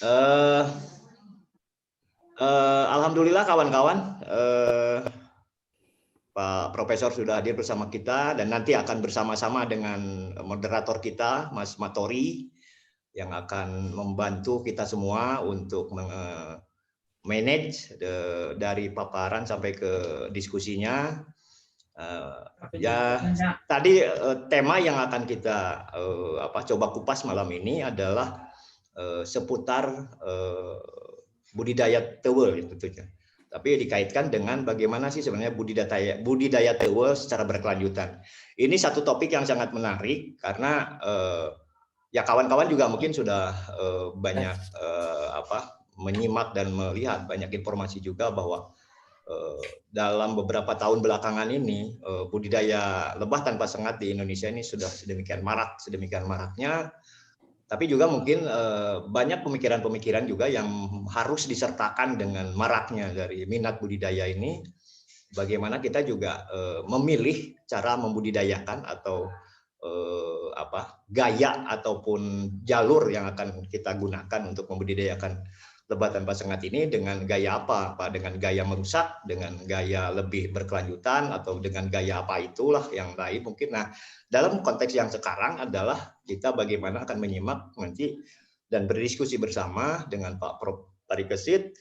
Eh, Alhamdulillah kawan-kawan, Pak Profesor sudah hadir bersama kita dan nanti akan bersama-sama dengan moderator kita, Mas Matori, yang akan membantu kita semua untuk manage dari paparan sampai ke diskusinya. Ya, tadi tema yang akan kita coba kupas malam ini adalah seputar budidaya tewel tentunya. Tapi dikaitkan dengan bagaimana sih sebenarnya budidaya tewel secara berkelanjutan. Ini satu topik yang sangat menarik karena ya kawan-kawan juga mungkin sudah banyak menyimak dan melihat banyak informasi juga bahwa dalam beberapa tahun belakangan ini budidaya lebah tanpa sengat di Indonesia ini sudah sedemikian maraknya. Tapi juga mungkin banyak pemikiran-pemikiran juga yang harus disertakan dengan maraknya dari minat budidaya ini. Bagaimana kita juga memilih cara membudidayakan atau gaya ataupun jalur yang akan kita gunakan untuk membudidayakan lebah tanpa sengat ini, dengan gaya apa? Dengan gaya merusak, dengan gaya lebih berkelanjutan, atau dengan gaya apa itulah yang lain mungkin. Nah, dalam konteks yang sekarang adalah kita bagaimana akan menyimak nanti dan berdiskusi bersama dengan Pak Prof. Parikesit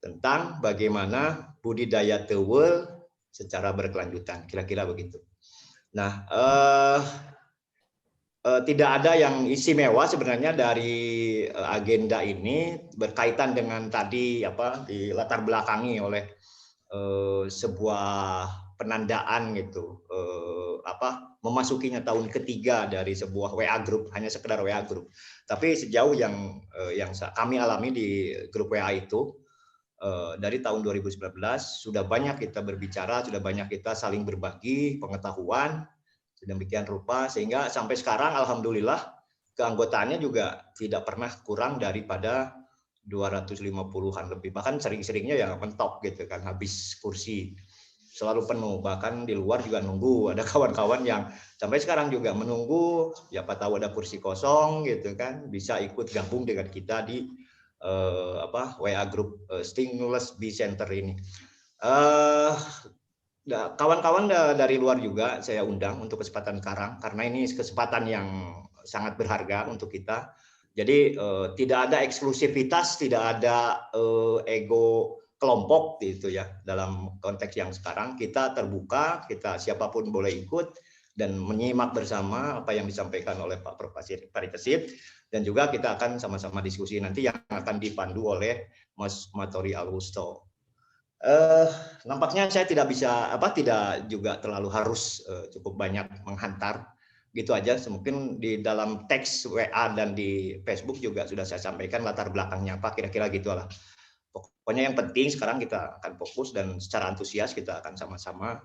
tentang bagaimana budidaya tewel secara berkelanjutan, kira-kira begitu. Nah, tidak ada yang istimewa sebenarnya dari agenda ini berkaitan dengan tadi di latar belakangi oleh sebuah penandaan gitu, memasukinya tahun ketiga dari sebuah WA group, hanya sekedar WA group. Tapi sejauh yang kami alami di grup WA itu, dari tahun 2019 sudah banyak kita berbicara, sudah banyak kita saling berbagi pengetahuan sedemikian rupa, sehingga sampai sekarang alhamdulillah keanggotaannya juga tidak pernah kurang daripada 250-an lebih, bahkan sering-seringnya ya mentok gitu kan, habis kursi selalu penuh, bahkan di luar juga nunggu, ada kawan-kawan yang sampai sekarang juga menunggu, siapa tahu ada kursi kosong gitu kan, bisa ikut gabung dengan kita di WA group Stimulus Bee Center ini. Kawan-kawan dari luar juga saya undang untuk kesempatan sekarang, karena ini kesempatan yang sangat berharga untuk kita. Jadi tidak ada eksklusivitas, tidak ada ego kelompok gitu ya. Dalam konteks yang sekarang kita terbuka, kita siapapun boleh ikut dan menyimak bersama apa yang disampaikan oleh Pak Prof. Parikesit, dan juga kita akan sama-sama diskusi nanti yang akan dipandu oleh Mas Matori Alwusto. Nampaknya saya tidak juga terlalu harus cukup banyak menghantar, gitu aja. Mungkin di dalam teks WA dan di Facebook juga sudah saya sampaikan latar belakangnya apa, kira-kira gitulah. Pokoknya yang penting sekarang kita akan fokus dan secara antusias kita akan sama-sama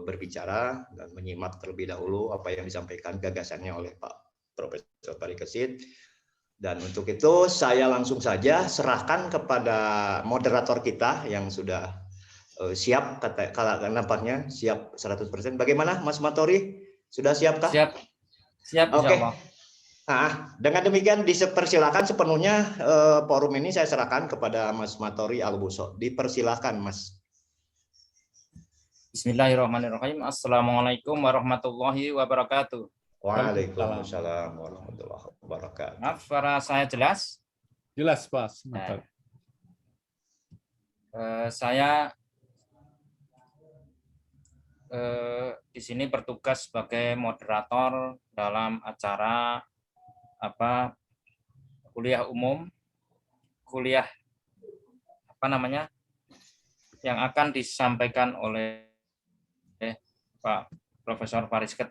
berbicara dan menyimak terlebih dahulu apa yang disampaikan gagasannya oleh Pak Profesor Parikesit. Dan untuk itu saya langsung saja serahkan kepada moderator kita yang sudah siap, kalau nampaknya siap 100%. Bagaimana Mas Matori? Sudah siapkah? Siap. Siap, Oke. Dengan demikian dipersilakan sepenuhnya forum ini saya serahkan kepada Mas Matori Alwusto. Dipersilakan Mas. Bismillahirrahmanirrahim. Assalamualaikum warahmatullahi wabarakatuh. Waalaikumsalam warahmatullahi wabarakatuh. Maaf, suara saya jelas? Jelas, Pak. Saya di sini bertugas sebagai moderator dalam acara kuliah umum, yang akan disampaikan oleh Pak Profesor Parikesit.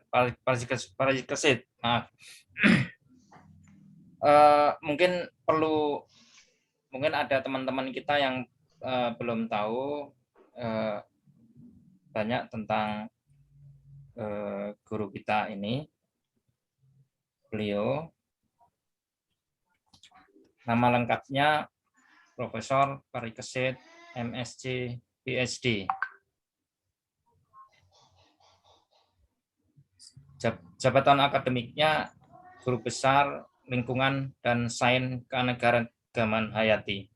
Mungkin ada teman-teman kita yang belum tahu banyak tentang guru kita ini. Beliau nama lengkapnya Profesor Parikesit, MSc, PhD. Jabatan akademiknya Guru Besar Lingkungan dan Sains Gaman Hayati.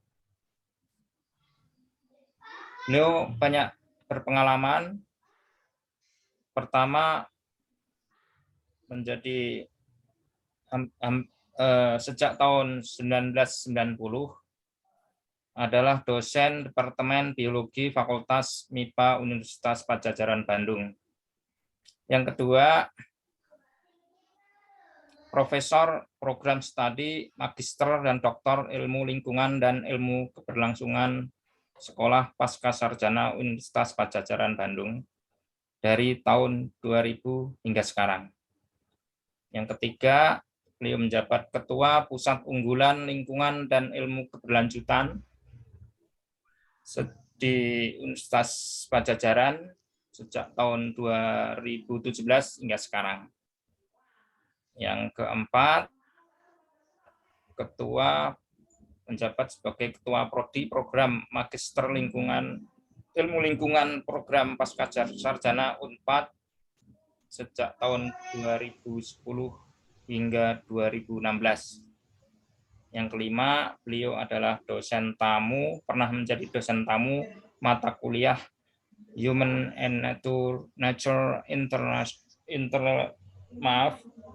Beliau banyak berpengalaman. Pertama, menjadi sejak tahun 1990 adalah dosen Departemen Biologi Fakultas MIPA Universitas Padjadjaran Bandung. Yang kedua, Profesor Program Studi Magister dan Doktor Ilmu Lingkungan dan Ilmu Keberlangsungan Sekolah Pascasarjana Universitas Padjadjaran Bandung dari tahun 2000 hingga sekarang. Yang ketiga, beliau menjabat Ketua Pusat Unggulan Lingkungan dan Ilmu Keberlanjutan di Universitas Padjadjaran sejak tahun 2017 hingga sekarang. Yang keempat, menjabat sebagai Ketua Prodi Program Magister Lingkungan Ilmu Lingkungan Program Pascasarjana Unpad sejak tahun 2010 hingga 2016. Yang kelima, beliau adalah dosen tamu, pernah menjadi dosen tamu mata kuliah Human and Nature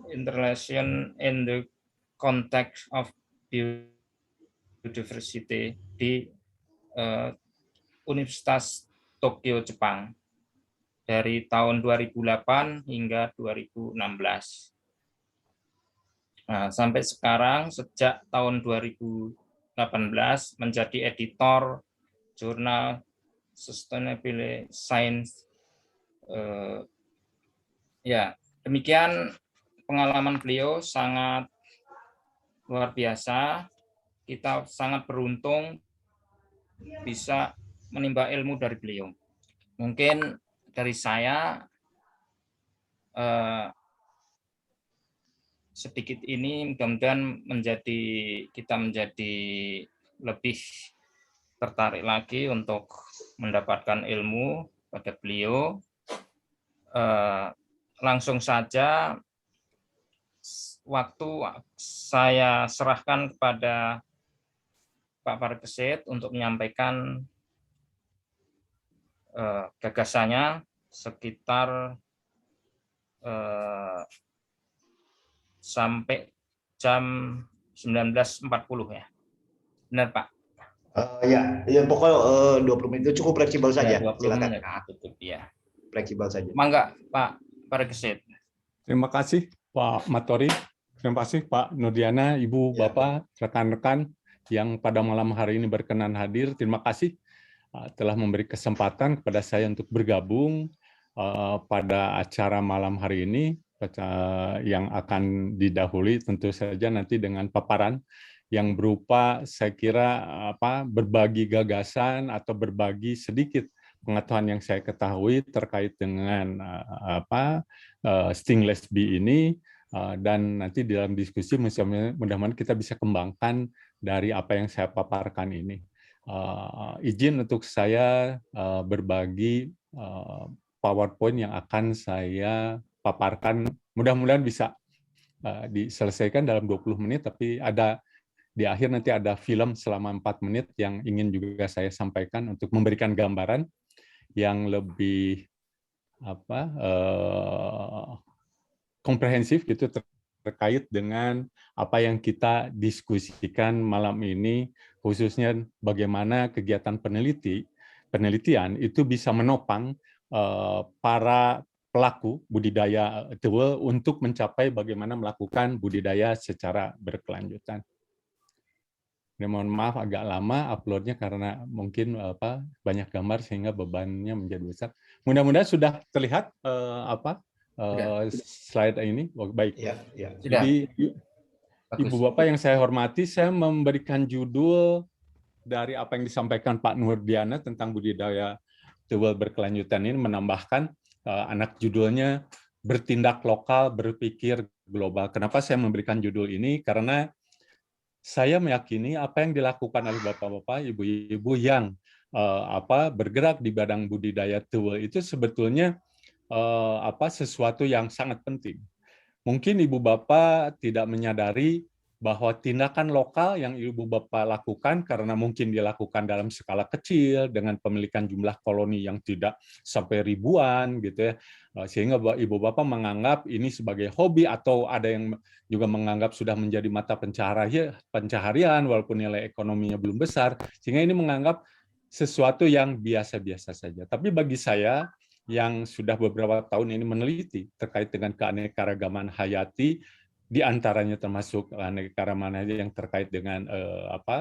Interrelation in the Context of Biodiversity di Universitas Tokyo, Jepang dari tahun 2008 hingga 2016. Nah, sampai sekarang sejak tahun 2018 menjadi editor jurnal Sustainable Science. Ya, demikian pengalaman beliau sangat luar biasa. Kita sangat beruntung bisa menimba ilmu dari beliau. Mungkin dari saya sedikit ini mudah-mudahan kita menjadi lebih tertarik lagi untuk mendapatkan ilmu pada beliau. Langsung saja waktu saya serahkan kepada Pak Parikesit untuk menyampaikan gagasannya sekitar sampai jam 19.40 ya. Benar, Pak? Ya pokoknya 20 menit itu cukup fleksibel saja. Ya, 20 silakan. menit cukup ya. Fleksibel saja. Mangga, Pak Parikesit. Terima kasih Pak Matori. Terima kasih Pak Nurdiana, Ibu, Bapak, rekan-rekan yang pada malam hari ini berkenan hadir. Terima kasih telah memberi kesempatan kepada saya untuk bergabung pada acara malam hari ini yang akan didahului tentu saja nanti dengan paparan yang berupa saya kira berbagi gagasan atau berbagi sedikit pengetahuan yang saya ketahui terkait dengan stingless bee ini, dan nanti dalam diskusi mudah-mudahan kita bisa kembangkan dari apa yang saya paparkan ini. Izin untuk saya berbagi PowerPoint yang akan saya paparkan, mudah-mudahan bisa diselesaikan dalam 20 menit, tapi di akhir nanti ada film selama 4 menit yang ingin juga saya sampaikan untuk memberikan gambaran yang lebih komprehensif gitu terkait dengan apa yang kita diskusikan malam ini, khususnya bagaimana kegiatan penelitian itu bisa menopang para pelaku budidaya tewel untuk mencapai bagaimana melakukan budidaya secara berkelanjutan. Mohon maaf agak lama uploadnya karena mungkin banyak gambar sehingga bebannya menjadi besar. Mudah-mudahan sudah terlihat slide ini. Baik. Ya. Jadi Ibu Bapak yang saya hormati, saya memberikan judul dari apa yang disampaikan Pak Nurdiana tentang budidaya tewel berkelanjutan ini, menambahkan anak judulnya bertindak lokal, berpikir global. Kenapa saya memberikan judul ini? Karena saya meyakini apa yang dilakukan oleh bapak-bapak, ibu-ibu yang bergerak di bidang budidaya tewel itu sebetulnya sesuatu yang sangat penting. Mungkin ibu bapak tidak menyadari bahwa tindakan lokal yang Ibu Bapak lakukan karena mungkin dilakukan dalam skala kecil dengan pemilikan jumlah koloni yang tidak sampai ribuan gitu ya, sehingga Ibu Bapak menganggap ini sebagai hobi, atau ada yang juga menganggap sudah menjadi mata pencaharian walaupun nilai ekonominya belum besar, sehingga ini menganggap sesuatu yang biasa-biasa saja. Tapi bagi saya yang sudah beberapa tahun ini meneliti terkait dengan keanekaragaman hayati, di antaranya termasuk keanekaragaman yang terkait dengan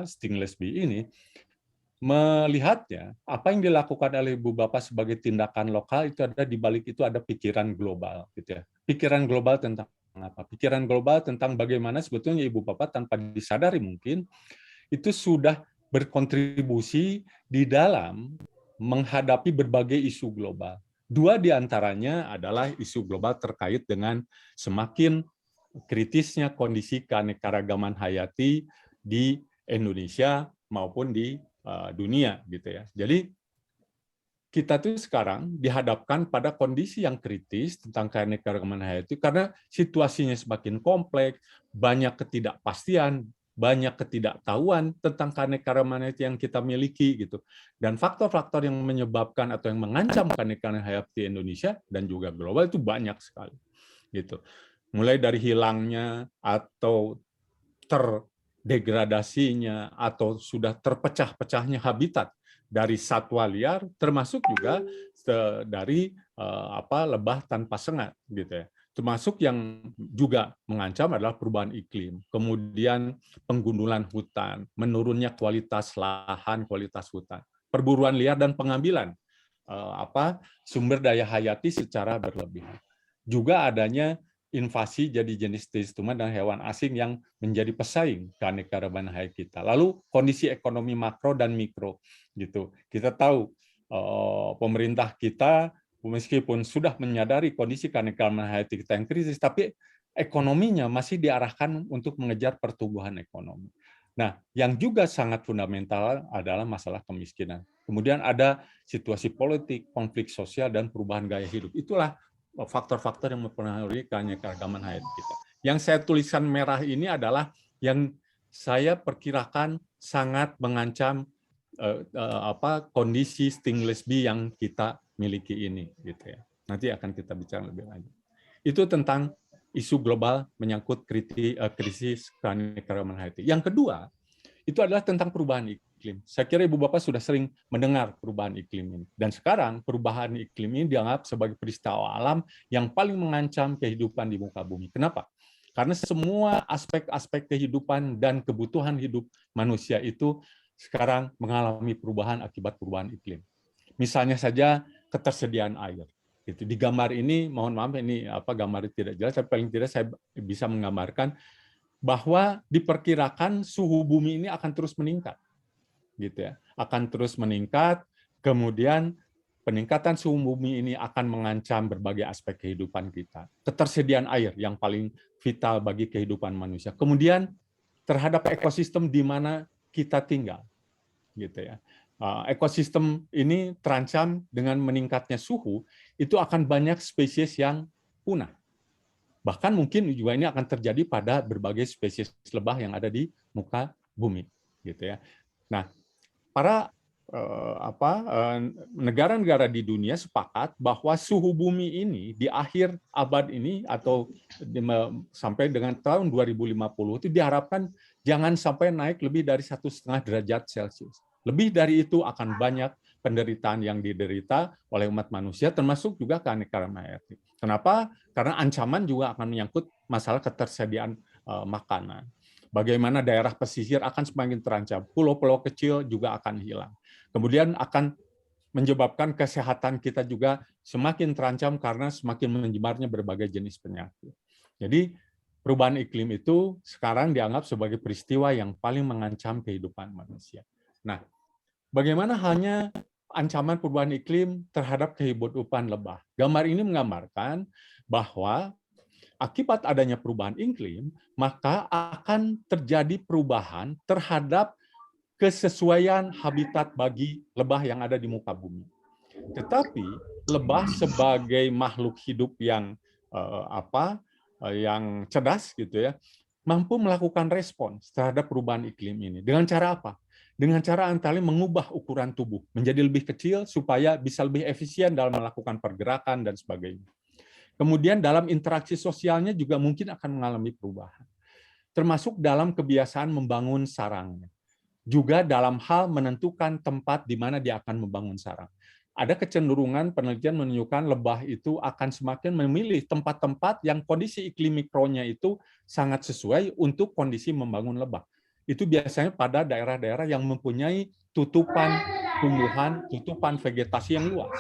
stingless bee ini, melihatnya apa yang dilakukan oleh Ibu Bapak sebagai tindakan lokal itu ada di balik itu ada pikiran global gitu ya. Pikiran global tentang apa? Pikiran global tentang bagaimana sebetulnya Ibu Bapak tanpa disadari mungkin itu sudah berkontribusi di dalam menghadapi berbagai isu global. Dua di antaranya adalah isu global terkait dengan semakin kritisnya kondisi keanekaragaman hayati di Indonesia maupun di dunia gitu ya. Jadi kita tuh sekarang dihadapkan pada kondisi yang kritis tentang keanekaragaman hayati karena situasinya semakin kompleks, banyak ketidakpastian, banyak ketidaktahuan tentang keanekaragaman hayati yang kita miliki gitu. Dan faktor-faktor yang menyebabkan atau yang mengancam keanekaragaman hayati Indonesia dan juga global itu banyak sekali gitu. Mulai dari hilangnya atau terdegradasinya atau sudah terpecah-pecahnya habitat dari satwa liar, termasuk juga dari lebah tanpa sengat gitu ya. Termasuk yang juga mengancam adalah perubahan iklim, kemudian penggundulan hutan, menurunnya kualitas lahan, kualitas hutan, perburuan liar dan pengambilan sumber daya hayati secara berlebihan. Juga adanya invasi jadi jenis-jenis tumbuhan dan hewan asing yang menjadi pesaing keanekaragaman hayati kita. Lalu kondisi ekonomi makro dan mikro gitu. Kita tahu pemerintah kita meskipun sudah menyadari kondisi keanekaragaman hayati kita yang krisis, tapi ekonominya masih diarahkan untuk mengejar pertumbuhan ekonomi. Nah, yang juga sangat fundamental adalah masalah kemiskinan. Kemudian ada situasi politik, konflik sosial, dan perubahan gaya hidup. Itulah faktor-faktor yang mempengaruhi keanekaragaman hayati kita. Yang saya tuliskan merah ini adalah yang saya perkirakan sangat mengancam kondisi stingless bee yang kita miliki ini, gitu ya. Nanti akan kita bicara lebih lanjut. Itu tentang isu global menyangkut krisis keanekaragaman hayati. Yang kedua, itu adalah tentang perubahan iklim. Saya kira Ibu Bapak sudah sering mendengar perubahan iklim ini. Dan sekarang perubahan iklim ini dianggap sebagai peristiwa alam yang paling mengancam kehidupan di muka bumi. Kenapa? Karena semua aspek-aspek kehidupan dan kebutuhan hidup manusia itu sekarang mengalami perubahan akibat perubahan iklim. Misalnya saja ketersediaan air. Di gambar ini, mohon maaf ini gambar tidak jelas, tapi paling tidak saya bisa menggambarkan bahwa diperkirakan suhu bumi ini akan terus meningkat, gitu ya, akan terus meningkat. Kemudian peningkatan suhu bumi ini akan mengancam berbagai aspek kehidupan kita. Ketersediaan air yang paling vital bagi kehidupan manusia. Kemudian terhadap ekosistem di mana kita tinggal, gitu ya. Ekosistem ini terancam dengan meningkatnya suhu, itu akan banyak spesies yang punah. Bahkan mungkin juga ini akan terjadi pada berbagai spesies lebah yang ada di muka bumi, gitu ya. Nah, para negara-negara di dunia sepakat bahwa suhu bumi ini di akhir abad ini atau sampai dengan tahun 2050 itu diharapkan jangan sampai naik lebih dari 1,5 derajat Celcius. Lebih dari itu akan banyak penderitaan yang diderita oleh umat manusia, termasuk juga keanekaragaman hayati. Kenapa? Karena ancaman juga akan menyangkut masalah ketersediaan makanan. Bagaimana daerah pesisir akan semakin terancam, pulau-pulau kecil juga akan hilang. Kemudian akan menyebabkan kesehatan kita juga semakin terancam karena semakin menyebarnya berbagai jenis penyakit. Jadi perubahan iklim itu sekarang dianggap sebagai peristiwa yang paling mengancam kehidupan manusia. Nah, bagaimana halnya ancaman perubahan iklim terhadap kehidupan lebah? Gambar ini menggambarkan bahwa akibat adanya perubahan iklim, maka akan terjadi perubahan terhadap kesesuaian habitat bagi lebah yang ada di muka bumi. Tetapi lebah sebagai makhluk hidup yang yang cerdas gitu ya, mampu melakukan respons terhadap perubahan iklim ini. Dengan cara apa? Dengan cara antara lain mengubah ukuran tubuh menjadi lebih kecil supaya bisa lebih efisien dalam melakukan pergerakan dan sebagainya. Kemudian dalam interaksi sosialnya juga mungkin akan mengalami perubahan. Termasuk dalam kebiasaan membangun sarangnya. Juga dalam hal menentukan tempat di mana dia akan membangun sarang. Ada kecenderungan penelitian menunjukkan lebah itu akan semakin memilih tempat-tempat yang kondisi iklim mikronya itu sangat sesuai untuk kondisi membangun lebah. Itu biasanya pada daerah-daerah yang mempunyai tutupan tumbuhan, tutupan vegetasi yang luas.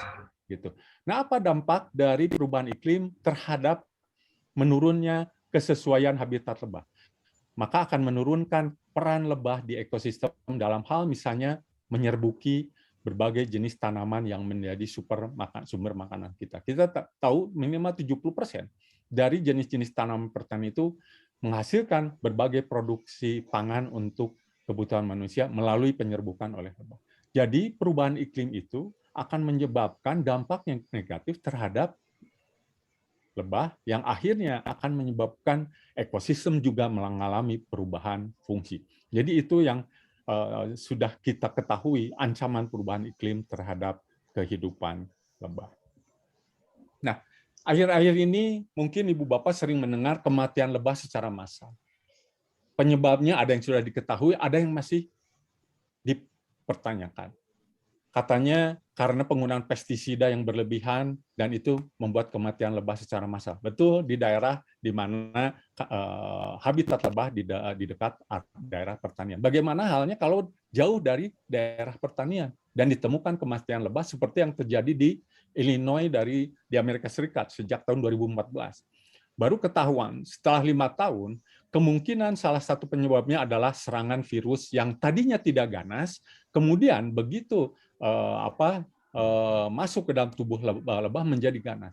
Gitu. Nah, apa dampak dari perubahan iklim terhadap menurunnya kesesuaian habitat lebah? Maka akan menurunkan peran lebah di ekosistem dalam hal misalnya menyerbuki berbagai jenis tanaman yang menjadi sumber makanan kita. Kita tahu minimal 70% dari jenis-jenis tanaman pertanian itu menghasilkan berbagai produksi pangan untuk kebutuhan manusia melalui penyerbukan oleh lebah. Jadi perubahan iklim itu akan menyebabkan dampak yang negatif terhadap lebah yang akhirnya akan menyebabkan ekosistem juga mengalami perubahan fungsi. Jadi itu yang sudah kita ketahui ancaman perubahan iklim terhadap kehidupan lebah. Nah, akhir-akhir ini mungkin Ibu Bapak sering mendengar kematian lebah secara massal. Penyebabnya ada yang sudah diketahui, ada yang masih dipertanyakan. Katanya karena penggunaan pestisida yang berlebihan dan itu membuat kematian lebah secara massal. Betul, di daerah di mana habitat lebah di dekat daerah pertanian. Bagaimana halnya kalau jauh dari daerah pertanian dan ditemukan kematian lebah seperti yang terjadi di Illinois di Amerika Serikat sejak tahun 2014. Baru ketahuan setelah 5 tahun, kemungkinan salah satu penyebabnya adalah serangan virus yang tadinya tidak ganas, kemudian begitu masuk ke dalam tubuh lebah menjadi ganas.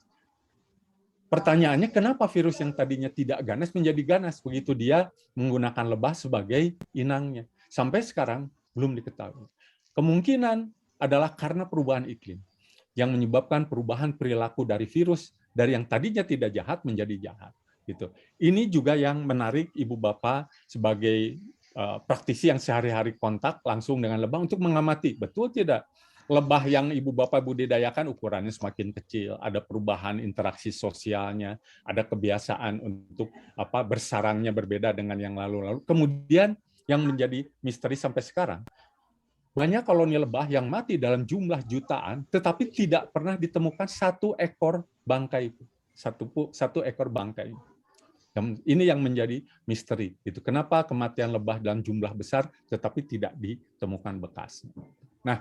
Pertanyaannya, kenapa virus yang tadinya tidak ganas menjadi ganas begitu dia menggunakan lebah sebagai inangnya? Sampai sekarang belum diketahui. Kemungkinan adalah karena perubahan iklim yang menyebabkan perubahan perilaku dari virus dari yang tadinya tidak jahat menjadi jahat. Gitu. Ini juga yang menarik Ibu Bapak sebagai praktisi yang sehari-hari kontak langsung dengan lebah untuk mengamati, betul tidak lebah yang Ibu Bapak budidayakan ukurannya semakin kecil, ada perubahan interaksi sosialnya, ada kebiasaan untuk bersarangnya berbeda dengan yang lalu-lalu. Kemudian yang menjadi misteri sampai sekarang, banyak koloni lebah yang mati dalam jumlah jutaan, tetapi tidak pernah ditemukan satu ekor bangkai itu, satu ekor bangkai. Ini yang menjadi misteri. Itu kenapa kematian lebah dalam jumlah besar tetapi tidak ditemukan bekas. Nah,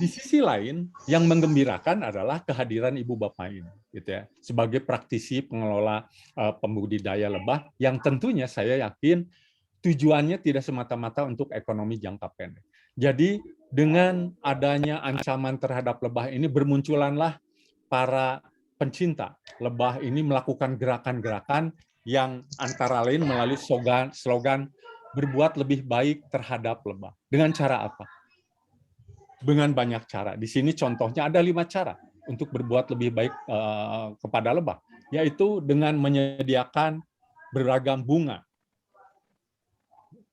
di sisi lain yang menggembirakan adalah kehadiran Ibu Bapak ini, gitu ya, sebagai praktisi pengelola pembudidaya lebah yang tentunya saya yakin tujuannya tidak semata-mata untuk ekonomi jangka pendek. Jadi dengan adanya ancaman terhadap lebah ini bermunculanlah para pencinta lebah ini melakukan gerakan-gerakan yang antara lain melalui slogan berbuat lebih baik terhadap lebah. Dengan cara apa? Dengan banyak cara. Di sini contohnya ada 5 cara untuk berbuat lebih baik kepada lebah, yaitu dengan menyediakan beragam bunga.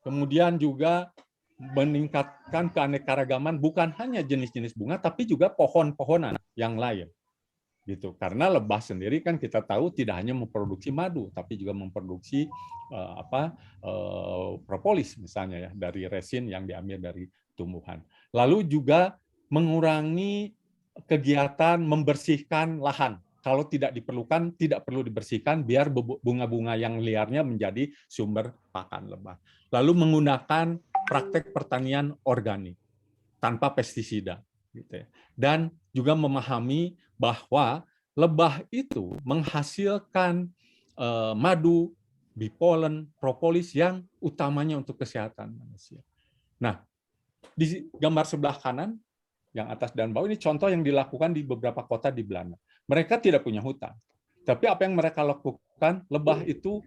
Kemudian juga meningkatkan keanekaragaman bukan hanya jenis-jenis bunga, tapi juga pohon-pohonan yang lain. Gitu. Karena lebah sendiri kan kita tahu tidak hanya memproduksi madu, tapi juga memproduksi propolis misalnya ya, dari resin yang diambil dari tumbuhan. Lalu juga mengurangi kegiatan membersihkan lahan. Kalau tidak diperlukan, tidak perlu dibersihkan biar bunga-bunga yang liarnya menjadi sumber pakan lebah. Lalu menggunakan praktek pertanian organik tanpa pestisida. Gitu ya. Dan juga memahami bahwa lebah itu menghasilkan madu, bipolen, propolis yang utamanya untuk kesehatan manusia. Nah, di gambar sebelah kanan, yang atas dan bawah, ini contoh yang dilakukan di beberapa kota di Belanda. Mereka tidak punya hutan. Tapi apa yang mereka lakukan, lebah itu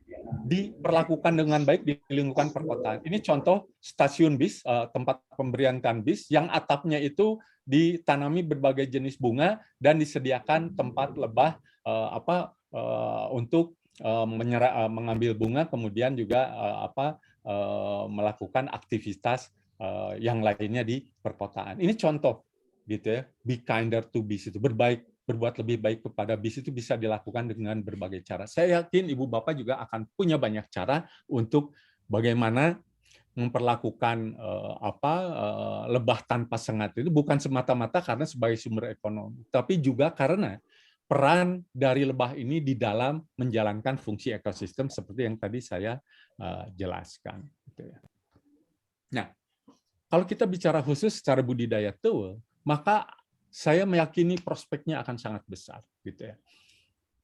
diperlakukan dengan baik di lingkungan perkotaan. Ini contoh stasiun bis, tempat pemberian bis, yang atapnya itu ditanami berbagai jenis bunga dan disediakan tempat lebah untuk mengambil bunga, kemudian juga melakukan aktivitas yang lainnya di perkotaan. Ini contoh gitu ya, be kinder to bees, itu berbuat lebih baik kepada bis itu bisa dilakukan dengan berbagai cara. Saya yakin Ibu Bapak juga akan punya banyak cara untuk bagaimana memperlakukan lebah tanpa sengat itu bukan semata-mata karena sebagai sumber ekonomi, tapi juga karena peran dari lebah ini di dalam menjalankan fungsi ekosistem seperti yang tadi saya jelaskan. Nah, kalau kita bicara khusus secara budidaya teuel, maka saya meyakini prospeknya akan sangat besar, gitu ya.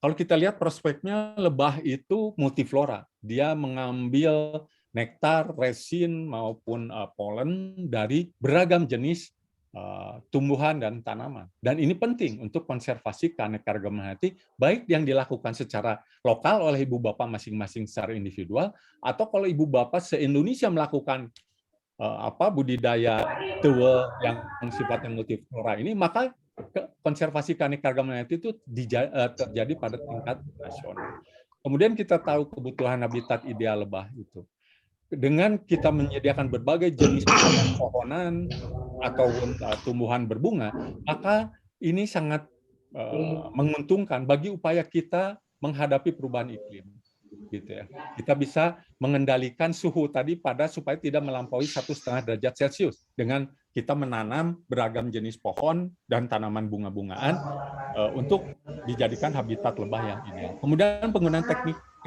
Kalau kita lihat prospeknya, lebah itu multiflora. Dia mengambil nektar, resin maupun polen dari beragam jenis tumbuhan dan tanaman. Dan ini penting untuk konservasi keanekaragaman hayati, baik yang dilakukan secara lokal oleh ibu bapak masing-masing secara individual, atau kalau ibu bapak se-Indonesia melakukan budidaya teuel yang sifatnya multiflora ini, maka konservasi keanekaragaman hayati itu terjadi pada tingkat nasional. Kemudian kita tahu kebutuhan habitat ideal lebah itu. Dengan kita menyediakan berbagai jenis pohonan atau tumbuhan berbunga, maka ini sangat menguntungkan bagi upaya kita menghadapi perubahan iklim. Gitu ya. Kita bisa mengendalikan suhu tadi supaya tidak melampaui 1,5 derajat Celcius dengan kita menanam beragam jenis pohon dan tanaman bunga-bungaan untuk dijadikan habitat lebah yang ideal. Kemudian penggunaan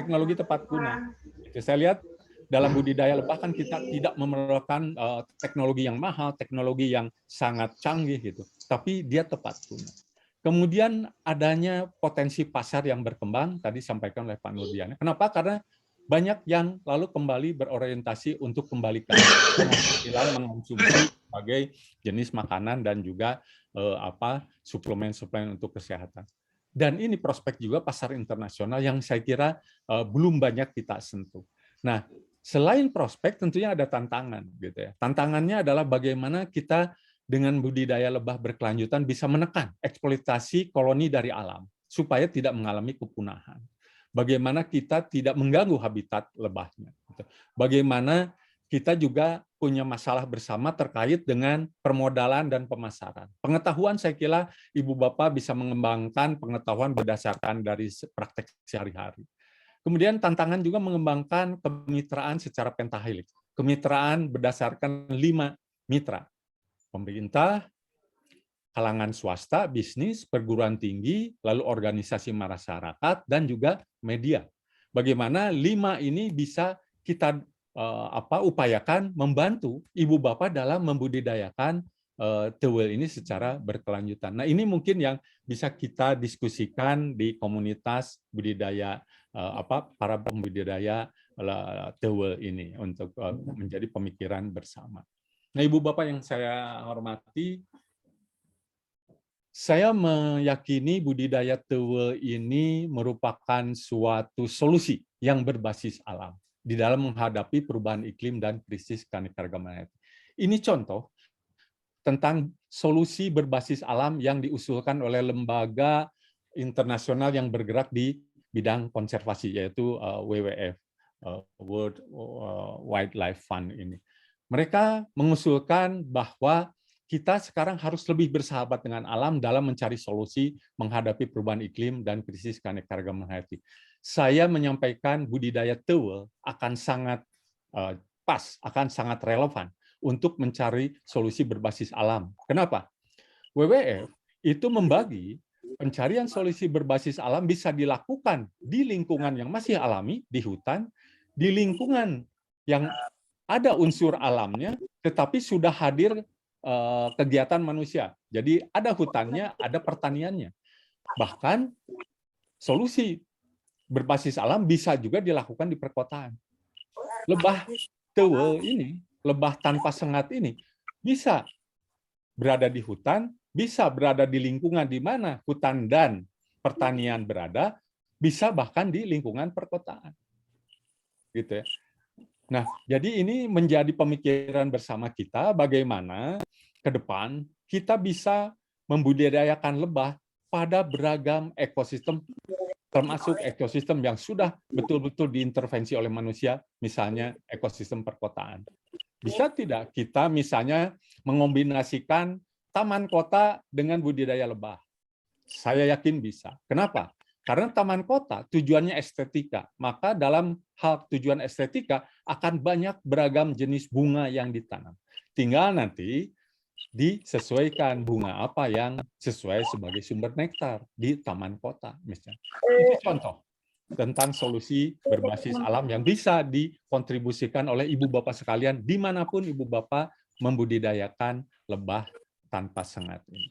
teknologi tepat guna. Saya lihat dalam budidaya lebah kan kita tidak memerlukan teknologi yang mahal, teknologi yang sangat canggih gitu, tapi dia tepat guna. Kemudian adanya potensi pasar yang berkembang, tadi disampaikan oleh Pak Nurdiana. Kenapa? Karena banyak yang lalu kembali berorientasi untuk kembali ke penghasilan mengonsumsi sebagai jenis makanan dan juga suplemen-suplemen untuk kesehatan. Dan ini prospek juga pasar internasional yang saya kira belum banyak kita sentuh. Nah, selain prospek tentunya ada tantangan gitu ya. Tantangannya adalah bagaimana kita dengan budidaya lebah berkelanjutan bisa menekan eksploitasi koloni dari alam supaya tidak mengalami kepunahan. Bagaimana kita tidak mengganggu habitat lebahnya. Bagaimana kita juga punya masalah bersama terkait dengan permodalan dan pemasaran. Pengetahuan saya kira Ibu Bapak bisa mengembangkan pengetahuan berdasarkan dari praktek sehari-hari. Kemudian tantangan juga mengembangkan kemitraan secara pentahelix. Kemitraan berdasarkan 5 mitra. Pemerintah, kalangan swasta, bisnis, perguruan tinggi, lalu organisasi masyarakat, dan juga media. Bagaimana 5 ini bisa kita upayakan membantu ibu bapak dalam membudidayakan teuel ini secara berkelanjutan. Nah, ini mungkin yang bisa kita diskusikan di komunitas budidaya para pembudidaya teuel ini untuk menjadi pemikiran bersama. Nah, Ibu Bapak yang saya hormati, saya meyakini budidaya teuel ini merupakan suatu solusi yang berbasis alam di dalam menghadapi perubahan iklim dan krisis keanekaragaman hayati. Ini contoh tentang solusi berbasis alam yang diusulkan oleh lembaga internasional yang bergerak di bidang konservasi, yaitu WWF, World Wildlife Fund ini. Mereka mengusulkan bahwa kita sekarang harus lebih bersahabat dengan alam dalam mencari solusi menghadapi perubahan iklim dan krisis keanekaragaman hayati. Saya menyampaikan budidaya teuel akan sangat pas, akan sangat relevan untuk mencari solusi berbasis alam. Kenapa? WWF itu membagi pencarian solusi berbasis alam bisa dilakukan di lingkungan yang masih alami, di hutan, di lingkungan yang ada unsur alamnya, tetapi sudah hadir kegiatan manusia. Jadi ada hutannya, ada pertaniannya. Bahkan solusi berbasis alam bisa juga dilakukan di perkotaan. Lebah teuel ini, lebah tanpa sengat ini, bisa berada di hutan, bisa berada di lingkungan di mana hutan dan pertanian berada, bisa bahkan di lingkungan perkotaan. Gitu ya. Nah, jadi ini menjadi pemikiran bersama kita bagaimana ke depan kita bisa membudidayakan lebah pada beragam ekosistem termasuk ekosistem yang sudah betul-betul diintervensi oleh manusia, misalnya ekosistem perkotaan. Bisa tidak kita misalnya mengombinasikan taman kota dengan budidaya lebah? Saya yakin bisa. Kenapa? Karena taman kota tujuannya estetika, maka dalam hal tujuan estetika akan banyak beragam jenis bunga yang ditanam. Tinggal nanti disesuaikan bunga apa yang sesuai sebagai sumber nektar di taman kota misalnya. Itu contoh tentang solusi berbasis alam yang bisa dikontribusikan oleh ibu bapak sekalian dimanapun ibu bapak membudidayakan lebah tanpa sengat ini.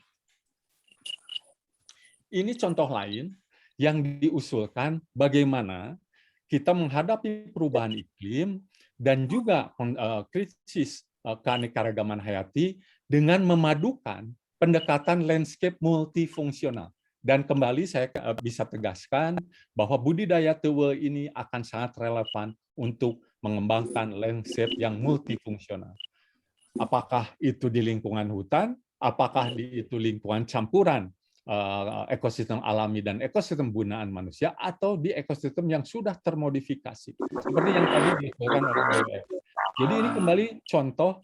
Ini contoh lain yang diusulkan bagaimana kita menghadapi perubahan iklim dan juga krisis keanekaragaman hayati dengan memadukan pendekatan landscape multifungsional. Dan kembali saya bisa tegaskan bahwa budidaya tewel ini akan sangat relevan untuk mengembangkan landscape yang multifungsional. Apakah itu di lingkungan hutan, apakah itu lingkungan campuran ekosistem alami dan ekosistem gunaan manusia, atau di ekosistem yang sudah termodifikasi, seperti yang tadi disebutkan oleh WWF. Jadi ini kembali contoh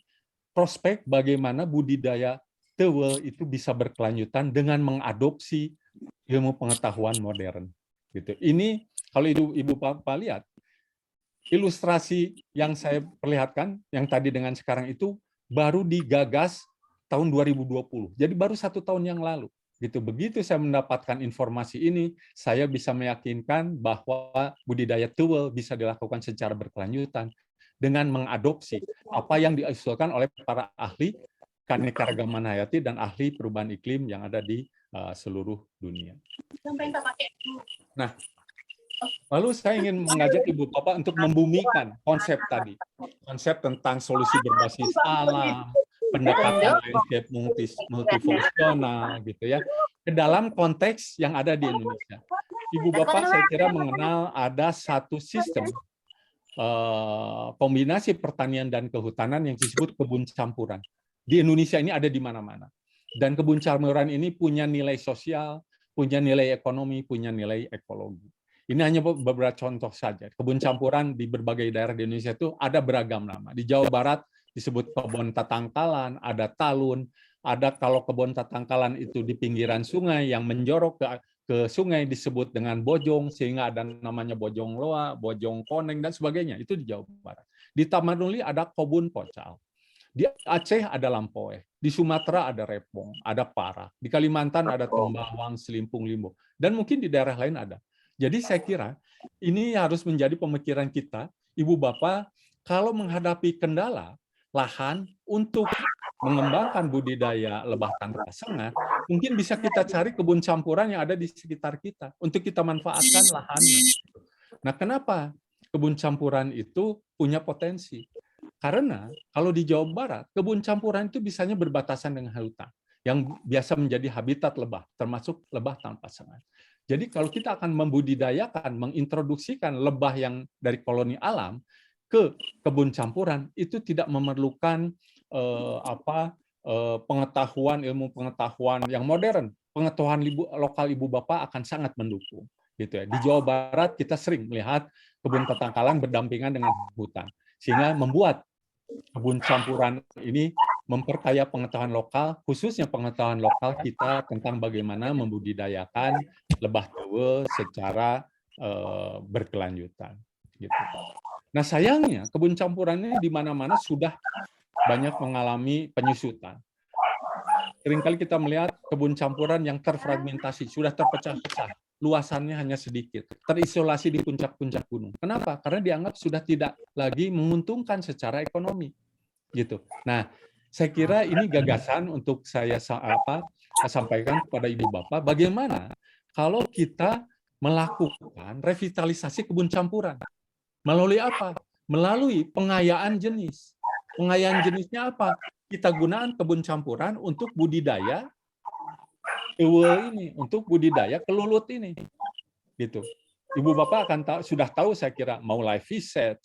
prospek bagaimana budidaya tewel itu bisa berkelanjutan dengan mengadopsi ilmu pengetahuan modern. Gitu. Ini kalau ibu bapak lihat ilustrasi yang saya perlihatkan yang tadi dengan sekarang itu baru digagas tahun 2020. Jadi baru 1 tahun yang lalu. Gitu. Begitu saya mendapatkan informasi ini, saya bisa meyakinkan bahwa budidaya tewel bisa dilakukan secara berkelanjutan dengan mengadopsi apa yang diusulkan oleh para ahli keanekaragaman hayati dan ahli perubahan iklim yang ada di seluruh dunia. Nah, lalu saya ingin mengajak ibu bapak untuk membumikan konsep tadi, konsep tentang solusi berbasis alam, pendekatan landscape multifungsional, gitu ya, ke dalam konteks yang ada di Indonesia. Ibu bapak saya kira mengenal ada satu sistem kombinasi pertanian dan kehutanan yang disebut kebun campuran. Di Indonesia ini ada di mana-mana. Dan kebun campuran ini punya nilai sosial, punya nilai ekonomi, punya nilai ekologi. Ini hanya beberapa contoh saja. Kebun campuran di berbagai daerah di Indonesia itu ada beragam nama. Di Jawa Barat disebut kebun tatangkalan, ada talun, ada kalau kebun tatangkalan itu di pinggiran sungai yang menjorok ke sungai disebut dengan bojong, sehingga ada namanya bojong loa, bojong koneng, dan sebagainya. Itu di Jawa Barat. Di Tapanuli ada kebun pocal. Di Aceh ada lampoeh. Di Sumatera ada repong, ada parak. Di Kalimantan ada tembawang, selimpung, limbo. Dan mungkin di daerah lain ada. Jadi saya kira ini harus menjadi pemikiran kita, Ibu Bapak, kalau menghadapi kendala lahan untuk mengembangkan budidaya lebah tanpa sengat, mungkin bisa kita cari kebun campuran yang ada di sekitar kita untuk kita manfaatkan lahannya. Nah, kenapa kebun campuran itu punya potensi? Karena kalau di Jawa Barat, kebun campuran itu bisanya berbatasan dengan hutan yang biasa menjadi habitat lebah, termasuk lebah tanpa sengat. Jadi kalau kita akan membudidayakan, mengintroduksikan lebah yang dari koloni alam ke kebun campuran, itu tidak memerlukan pengetahuan, ilmu pengetahuan yang modern. Pengetahuan lokal ibu bapak akan sangat mendukung. Gitu ya. Di Jawa Barat kita sering melihat kebun tatangkalan berdampingan dengan hutan, sehingga membuat kebun campuran ini memperkaya pengetahuan lokal, khususnya pengetahuan lokal kita tentang bagaimana membudidayakan lebah tewel secara berkelanjutan. Gitu. Nah sayangnya kebun campurannya di mana-mana sudah banyak mengalami penyusutan. Seringkali kita melihat kebun campuran yang terfragmentasi, sudah terpecah-pecah, luasannya hanya sedikit, terisolasi di puncak-puncak gunung. Kenapa? Karena dianggap sudah tidak lagi menguntungkan secara ekonomi. Gitu. Nah, saya kira ini gagasan untuk saya sampaikan kepada Ibu Bapak, bagaimana kalau kita melakukan revitalisasi kebun campuran. Melalui apa? Melalui pengayaan jenis. Pengayaan jenisnya apa? Kita gunakan kebun campuran untuk budidaya tewel ini, untuk budidaya kelulut ini. Gitu. Ibu Bapak akan sudah tahu saya kira, mau live viset,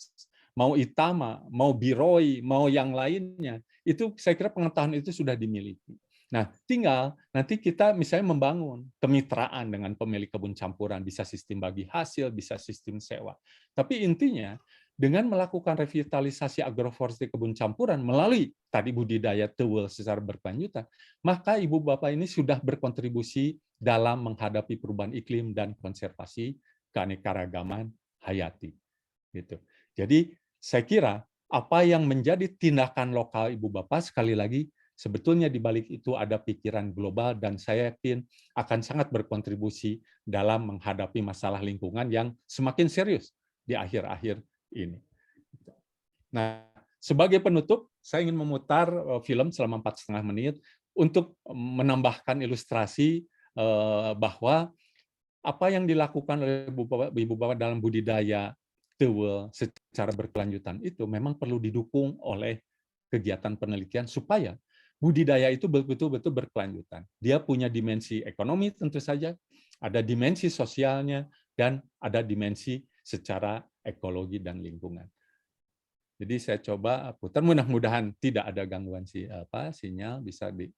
mau Itama, mau Biroi, mau yang lainnya. Itu saya kira pengetahuan itu sudah dimiliki. Nah, tinggal nanti kita misalnya membangun kemitraan dengan pemilik kebun campuran, bisa sistem bagi hasil, bisa sistem sewa. Tapi intinya, dengan melakukan revitalisasi agroforestry kebun campuran melalui tadi budidaya tewel secara berkelanjutan, maka ibu bapak ini sudah berkontribusi dalam menghadapi perubahan iklim dan konservasi keanekaragaman hayati. Gitu. Jadi saya kira apa yang menjadi tindakan lokal ibu bapak sekali lagi sebetulnya di balik itu ada pikiran global dan saya yakin akan sangat berkontribusi dalam menghadapi masalah lingkungan yang semakin serius di akhir-akhir ini. Nah, sebagai penutup, saya ingin memutar film selama 4,5 menit untuk menambahkan ilustrasi bahwa apa yang dilakukan oleh ibu bapak dalam budidaya tewel secara berkelanjutan itu memang perlu didukung oleh kegiatan penelitian supaya budidaya itu betul-betul berkelanjutan. Dia punya dimensi ekonomi tentu saja, ada dimensi sosialnya, dan ada dimensi secara ekologi dan lingkungan. Jadi saya coba putar, mudah-mudahan tidak ada gangguan sinyal, bisa di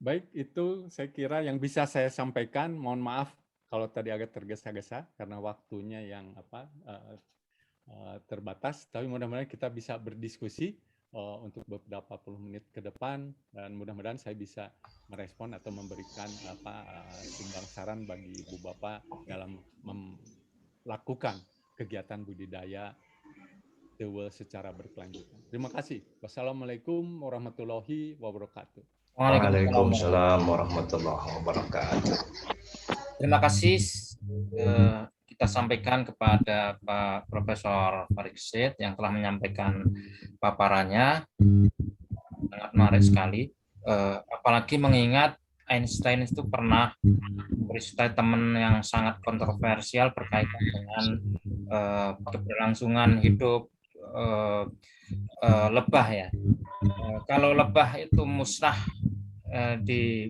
Baik, itu saya kira yang bisa saya sampaikan. Mohon maaf kalau tadi agak tergesa-gesa karena waktunya yang terbatas. Tapi mudah-mudahan kita bisa berdiskusi untuk beberapa puluh menit ke depan, dan mudah-mudahan saya bisa merespon atau memberikan sumbang saran bagi Ibu Bapak dalam melakukan kegiatan budidaya tewel secara berkelanjutan. Terima kasih. Wassalamualaikum warahmatullahi wabarakatuh. Waalaikumsalam warahmatullahi wabarakatuh. Terima kasih kita sampaikan kepada Pak Profesor Pariksit yang telah menyampaikan paparannya. Sangat menarik sekali. Apalagi mengingat Einstein itu pernah memberi statement yang sangat kontroversial berkaitan dengan keberlangsungan hidup lebah ya. Kalau lebah itu musnah di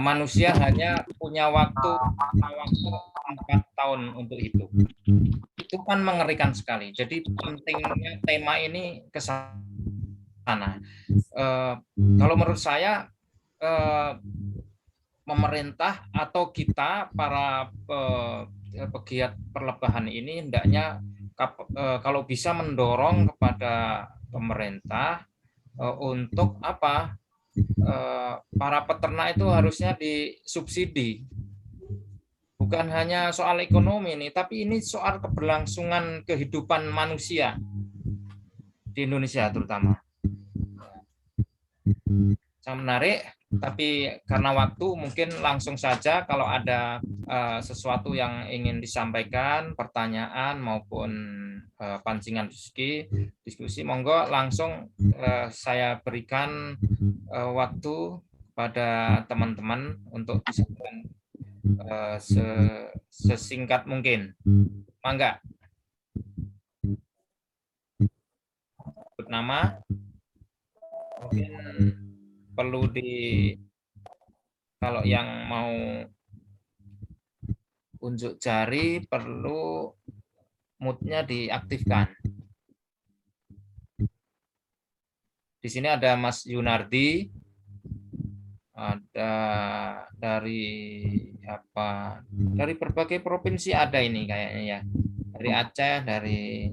manusia hanya punya waktu 4 tahun untuk hidup. Itu kan mengerikan sekali. Jadi pentingnya tema ini ke sana. Kalau menurut saya pemerintah atau kita para pegiat perlebahan ini hendaknya kalau bisa mendorong kepada pemerintah untuk apa? Para peternak itu harusnya disubsidi. Bukan hanya soal ekonomi ini, tapi ini soal keberlangsungan kehidupan manusia di Indonesia terutama. Sangat menarik, tapi karena waktu mungkin langsung saja kalau ada sesuatu yang ingin disampaikan, pertanyaan maupun pancingan diskusi, monggo langsung saya berikan waktu pada teman-teman untuk disampaikan sesingkat mungkin. Mangga. Sebut nama. Mungkin perlu kalau yang mau unjuk jari perlu mute-nya diaktifkan. Di sini ada Mas Yunardi, ada dari berbagai provinsi ada ini kayaknya ya. Dari Aceh, dari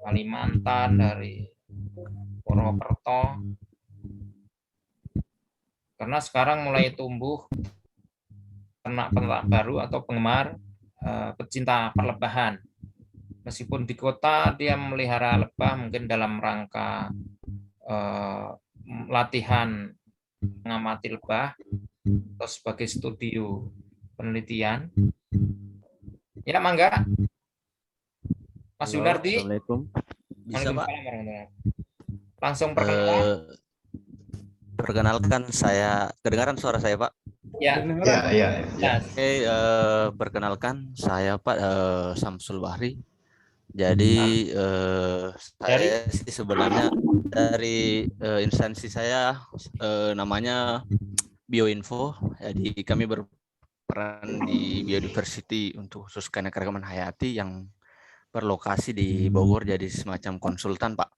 Kalimantan, dari Purwokerto. Karena sekarang mulai tumbuh ternak-ternak baru atau penggemar pecinta perlebahan. Meskipun di kota dia memelihara lebah mungkin dalam rangka latihan mengamati lebah atau sebagai studio penelitian. Ya, mangga. Mas Yunardi. Assalamualaikum. Bisa, Pak? Langsung perkenalkan. Perkenalkan, saya kedengaran suara saya, Pak? Ya. Ya. Oke, perkenalkan saya Pak Samsul Bahri. Jadi saya sih sebenarnya dari instansi saya namanya Bioinfo. Jadi kami berperan di Biodiversity untuk khusus keanekaragaman hayati yang berlokasi di Bogor, jadi semacam konsultan, Pak.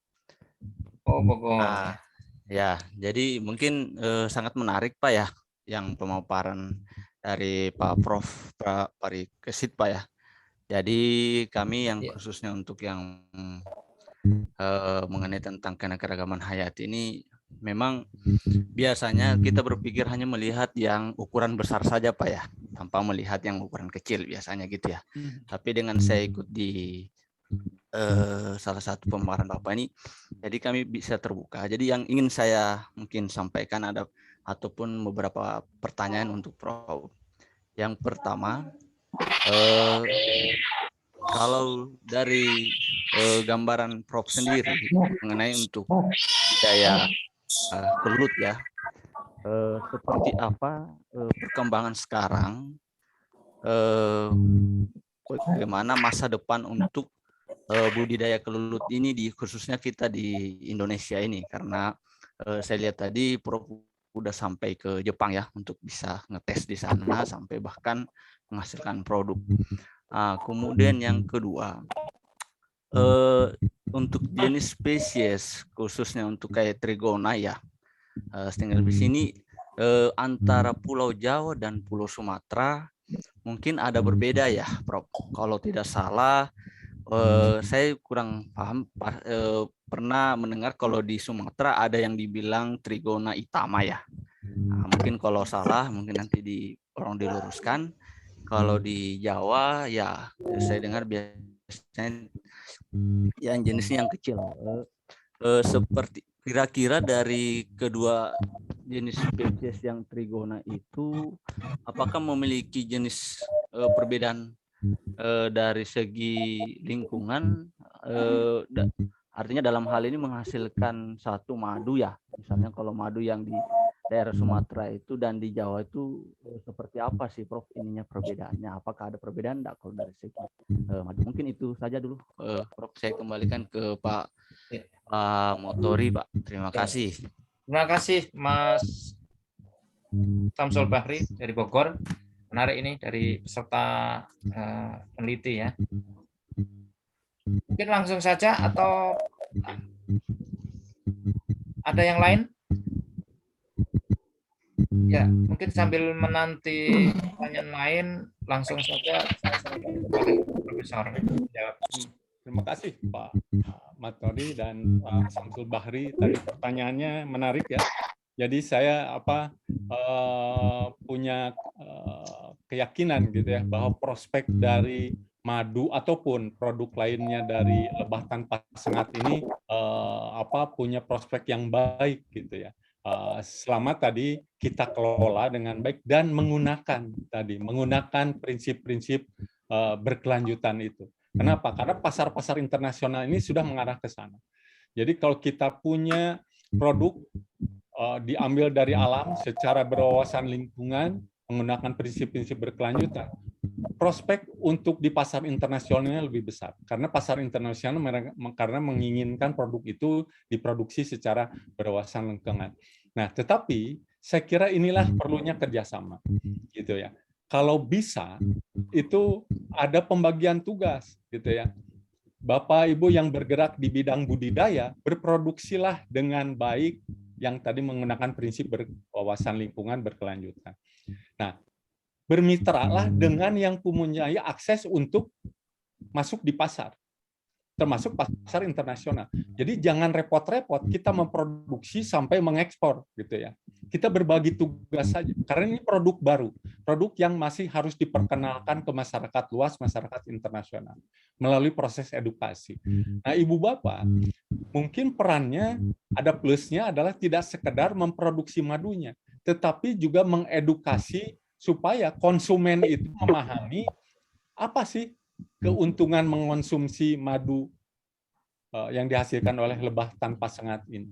Oh, Bogor. Nah, ya, jadi mungkin sangat menarik, Pak ya, yang pemaparan dari Pak Prof. Pariksit, Pak ya. Jadi kami yang khususnya untuk yang mengenai tentang keanekaragaman hayati ini memang biasanya kita berpikir hanya melihat yang ukuran besar saja, Pak ya, tanpa melihat yang ukuran kecil biasanya gitu ya. Tapi dengan saya ikut di salah satu pemaparan Bapak ini, jadi kami bisa terbuka. Jadi yang ingin saya mungkin sampaikan ada ataupun beberapa pertanyaan untuk Prof. Yang pertama, kalau dari gambaran Prof sendiri mengenai untuk budidaya kelut ya, seperti apa perkembangan sekarang, bagaimana masa depan untuk budidaya kelut ini di khususnya kita di Indonesia ini, karena saya lihat tadi Prof udah sampai ke Jepang ya untuk bisa ngetes di sana sampai bahkan menghasilkan produk. Kemudian yang kedua, untuk jenis spesies khususnya untuk kayak Trigona ya, Stenggelbis ini antara Pulau Jawa dan Pulau Sumatera mungkin ada berbeda ya, Prof. Kalau tidak salah, saya kurang paham. Pernah mendengar kalau di Sumatera ada yang dibilang Trigona Itama ya. Nah, mungkin kalau salah, mungkin nanti orang diluruskan. Kalau di Jawa ya, saya dengar biasanya yang jenisnya yang kecil. Seperti kira-kira dari kedua jenis spesies yang Trigona itu, apakah memiliki jenis perbedaan dari segi lingkungan, artinya dalam hal ini menghasilkan satu madu ya, misalnya kalau madu yang di daerah Sumatera itu dan di Jawa itu seperti apa sih, Prof, ininya perbedaannya? Apakah ada perbedaan enggak kalau dari segi madu? Mungkin itu saja dulu, Prof. Saya kembalikan ke Pak Motori, Pak. Terima kasih. Terima kasih Mas Samsul Bahri dari Bogor. Menarik ini dari peserta peneliti ya. Mungkin langsung saja atau ada yang lain? Ya, mungkin sambil menanti pertanyaan lain, langsung saja saya sampaikan kepada Profesor. Terima kasih Pak Matori dan Pak Samsul Bahri. Tadi pertanyaannya menarik ya. Jadi saya punya keyakinan gitu ya bahwa prospek dari madu ataupun produk lainnya dari lebah tanpa sengat ini punya prospek yang baik gitu ya. Selama tadi kita kelola dengan baik dan menggunakan prinsip-prinsip berkelanjutan itu. Kenapa? Karena pasar-pasar internasional ini sudah mengarah ke sana. Jadi kalau kita punya produk diambil dari alam secara berwawasan lingkungan, menggunakan prinsip-prinsip berkelanjutan, prospek untuk di pasar internasionalnya lebih besar. Karena pasar internasional karena menginginkan produk itu diproduksi secara berwawasan lingkungan. Nah, tetapi saya kira inilah perlunya kerjasama, gitu ya. Kalau bisa itu ada pembagian tugas, gitu ya. Bapak Ibu yang bergerak di bidang budidaya, berproduksilah dengan baik yang tadi menggunakan prinsip berwawasan lingkungan berkelanjutan. Nah, bermitralah dengan yang mempunyai akses untuk masuk di pasar, termasuk pasar internasional. Jadi jangan repot-repot kita memproduksi sampai mengekspor gitu ya. Kita berbagi tugas saja karena ini produk baru, produk yang masih harus diperkenalkan ke masyarakat luas, masyarakat internasional melalui proses edukasi. Nah, Ibu Bapak, mungkin perannya ada plusnya adalah tidak sekedar memproduksi madunya, tetapi juga mengedukasi supaya konsumen itu memahami apa sih keuntungan mengonsumsi madu yang dihasilkan oleh lebah tanpa sengat ini,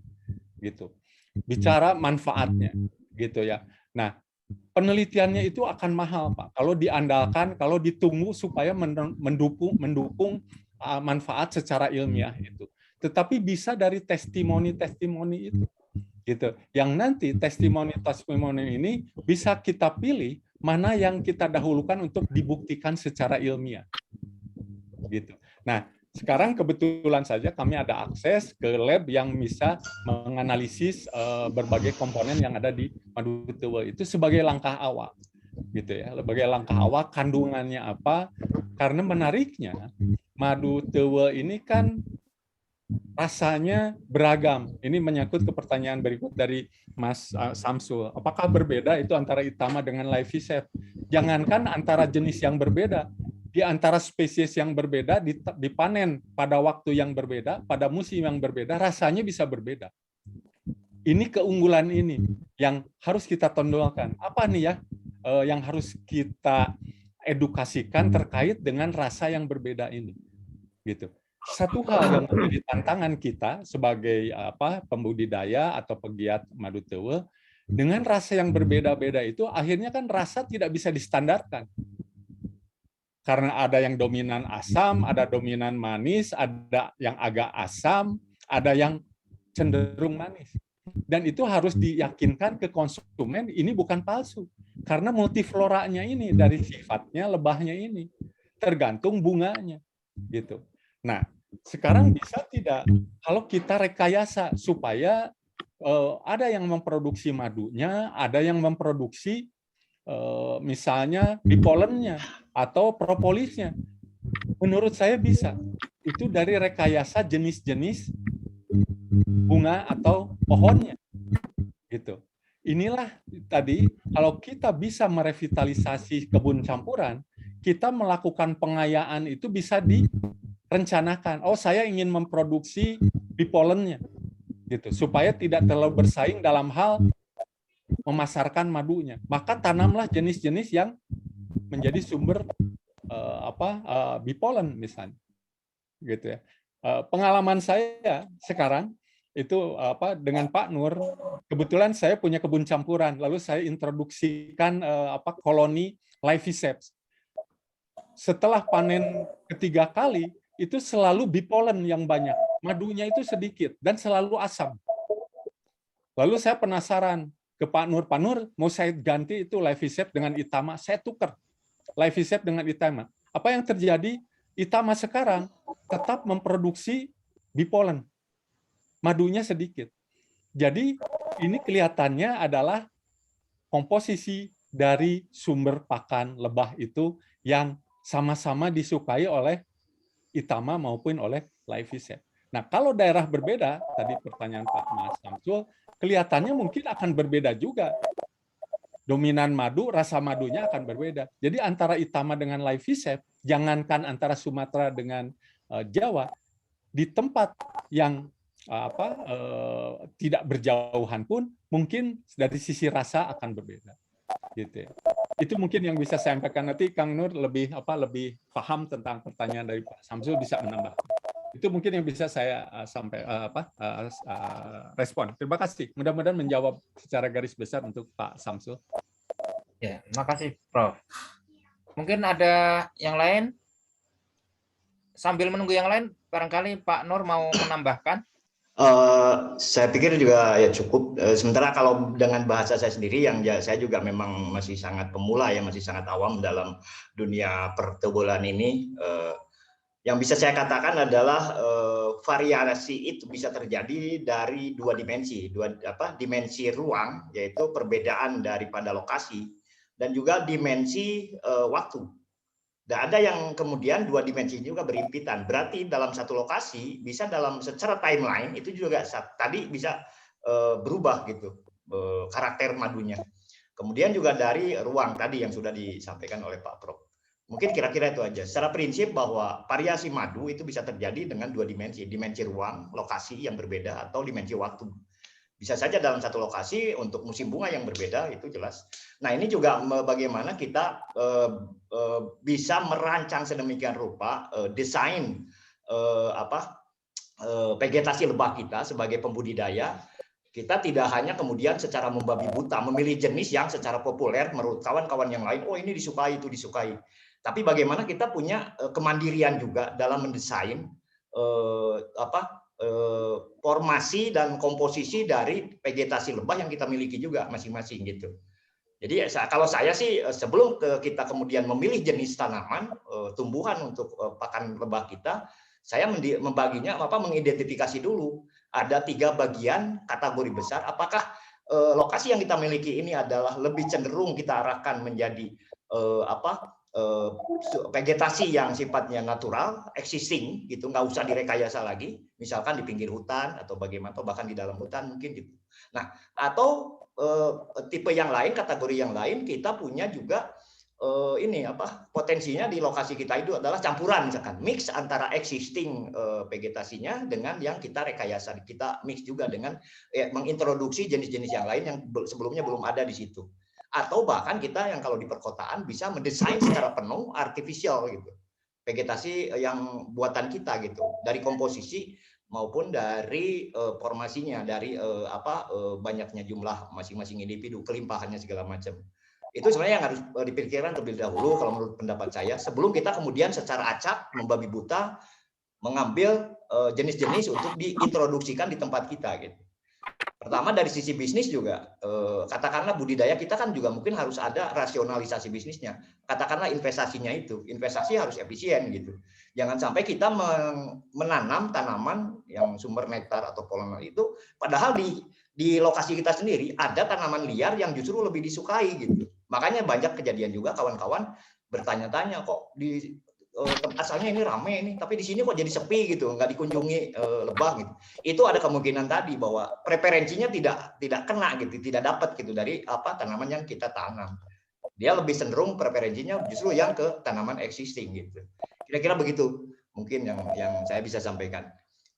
gitu. Bicara manfaatnya, gitu ya. Nah, penelitiannya itu akan mahal, Pak. Kalau diandalkan, kalau ditunggu supaya mendukung manfaat secara ilmiah itu. Tetapi bisa dari testimoni-testimoni itu, gitu. Yang nanti testimoni-testimoni ini bisa kita pilih mana yang kita dahulukan untuk dibuktikan secara ilmiah, gitu. Nah, sekarang kebetulan saja kami ada akses ke lab yang bisa menganalisis berbagai komponen yang ada di madu tewe itu sebagai langkah awal, gitu ya. Sebagai langkah awal kandungannya apa? Karena menariknya madu tewe ini kan rasanya beragam. Ini menyangkut ke pertanyaan berikut dari Mas Samsul. Apakah berbeda itu antara Itama dengan Live-Safe? Jangankan antara jenis yang berbeda, di antara spesies yang berbeda dipanen pada waktu yang berbeda, pada musim yang berbeda, rasanya bisa berbeda. Ini keunggulan ini yang harus kita tonjolkan. Apa nih ya yang harus kita edukasikan terkait dengan rasa yang berbeda ini, gitu. Satu hal yang menjadi tantangan kita sebagai pembudidaya atau pegiat madu tewe, dengan rasa yang berbeda-beda itu akhirnya kan rasa tidak bisa distandarkan. Karena ada yang dominan asam, ada dominan manis, ada yang agak asam, ada yang cenderung manis. Dan itu harus diyakinkan ke konsumen ini bukan palsu. Karena multifloranya ini dari sifatnya lebahnya ini tergantung bunganya, gitu. Nah, Sekarang bisa tidak kalau kita rekayasa supaya ada yang memproduksi madunya, ada yang memproduksi misalnya bipolennya atau propolisnya. Menurut saya bisa. Itu dari rekayasa jenis-jenis bunga atau pohonnya. Gitu. Inilah tadi, kalau kita bisa merevitalisasi kebun campuran, kita melakukan pengayaan itu bisa direncanakan. Oh, saya ingin memproduksi bipolennya, gitu, supaya tidak terlalu bersaing dalam hal memasarkan madunya. Maka tanamlah jenis-jenis yang menjadi sumber bipolen misalnya, gitu ya. Pengalaman saya sekarang itu dengan Pak Nur, kebetulan saya punya kebun campuran, lalu saya introduksikan koloni Liviceps. Setelah panen ketiga kali, itu selalu bipolen yang banyak, madunya itu sedikit dan selalu asam. Lalu saya penasaran ke Pak Nur mau saya ganti itu Liviceps dengan Itama, saya tukar Liviceps dengan Itama. Apa yang terjadi? Itama sekarang tetap memproduksi bipolen, madunya sedikit. Jadi ini kelihatannya adalah komposisi dari sumber pakan lebah itu yang sama-sama disukai oleh Itama maupun oleh Liviceps. Nah, kalau daerah berbeda, tadi pertanyaan Pak Mas Samsul, kelihatannya mungkin akan berbeda juga. Dominan madu, rasa madunya akan berbeda. Jadi antara Itama dengan Liviceps, jangankan antara Sumatera dengan Jawa, di tempat yang tidak berjauhan pun mungkin dari sisi rasa akan berbeda. Gitu ya. Itu mungkin yang bisa saya sampaikan. Nanti Kang Nur lebih paham tentang pertanyaan dari Pak Samsul, bisa menambah. Itu mungkin yang bisa saya respon. Terima kasih. Mudah-mudahan menjawab secara garis besar untuk Pak Samsul. Ya, terima kasih Prof. Mungkin ada yang lain? Sambil menunggu yang lain, barangkali Pak Nur mau menambahkan? Saya pikir juga ya cukup. Sementara kalau dengan bahasa saya sendiri, yang saya juga memang masih sangat pemula ya, masih sangat awam dalam dunia perkebunan ini. Yang bisa saya katakan adalah variasi itu bisa terjadi dari dua dimensi, dimensi ruang, yaitu perbedaan daripada lokasi, dan juga dimensi waktu. Dan ada yang kemudian dua dimensi juga berimpitan. Berarti dalam satu lokasi bisa secara timeline itu juga tadi bisa berubah gitu karakter madunya. Kemudian juga dari ruang tadi yang sudah disampaikan oleh Pak Prof. Mungkin kira-kira itu aja. Secara prinsip bahwa variasi madu itu bisa terjadi dengan dua dimensi ruang, lokasi yang berbeda, atau dimensi waktu. Bisa saja dalam satu lokasi untuk musim bunga yang berbeda, itu jelas. Nah, ini juga bagaimana kita bisa merancang sedemikian rupa desain vegetasi lebah kita sebagai pembudidaya. Kita tidak hanya kemudian secara membabi buta memilih jenis yang secara populer menurut kawan-kawan yang lain, oh ini disukai, itu disukai. Tapi bagaimana kita punya kemandirian juga dalam mendesain formasi dan komposisi dari vegetasi lebah yang kita miliki juga masing-masing gitu. Jadi kalau saya sih sebelum kita kemudian memilih jenis tanaman, tumbuhan untuk pakan lebah kita, saya membaginya mengidentifikasi dulu ada 3 bagian kategori besar. Apakah lokasi yang kita miliki ini adalah lebih cenderung kita arahkan menjadi vegetasi yang sifatnya natural, existing gitu, nggak usah direkayasa lagi, misalkan di pinggir hutan atau bagaimana, atau bahkan di dalam hutan mungkin gitu. Nah, atau tipe yang lain, kategori yang lain, kita punya juga potensinya di lokasi kita itu adalah campuran, misalkan mix antara existing vegetasinya dengan yang kita rekayasa, kita mix juga dengan mengintroduksi jenis-jenis yang lain yang sebelumnya belum ada di situ. Atau bahkan kita yang kalau di perkotaan bisa mendesain secara penuh artifisial gitu, vegetasi yang buatan kita gitu, dari komposisi maupun dari formasinya, dari banyaknya jumlah masing-masing individu, kelimpahannya segala macam. Itu sebenarnya yang harus dipikirkan terlebih dahulu kalau menurut pendapat saya, sebelum kita kemudian secara acak membabi buta mengambil jenis-jenis untuk diintroduksikan di tempat kita gitu. Pertama dari sisi bisnis juga, katakanlah budidaya kita kan juga mungkin harus ada rasionalisasi bisnisnya. Katakanlah investasinya itu, investasi harus efisien gitu. Jangan sampai kita menanam tanaman yang sumber nektar atau polen itu, padahal di lokasi kita sendiri ada tanaman liar yang justru lebih disukai gitu. Makanya banyak kejadian juga kawan-kawan bertanya-tanya kok di tempat asalnya ini rame ini, tapi di sini kok jadi sepi gitu, nggak dikunjungi lebah gitu. Itu ada kemungkinan tadi bahwa preferensinya tidak kena gitu, tidak dapat gitu dari apa tanaman yang kita tanam. Dia lebih cenderung preferensinya justru yang ke tanaman existing gitu. Kira-kira begitu mungkin yang saya bisa sampaikan.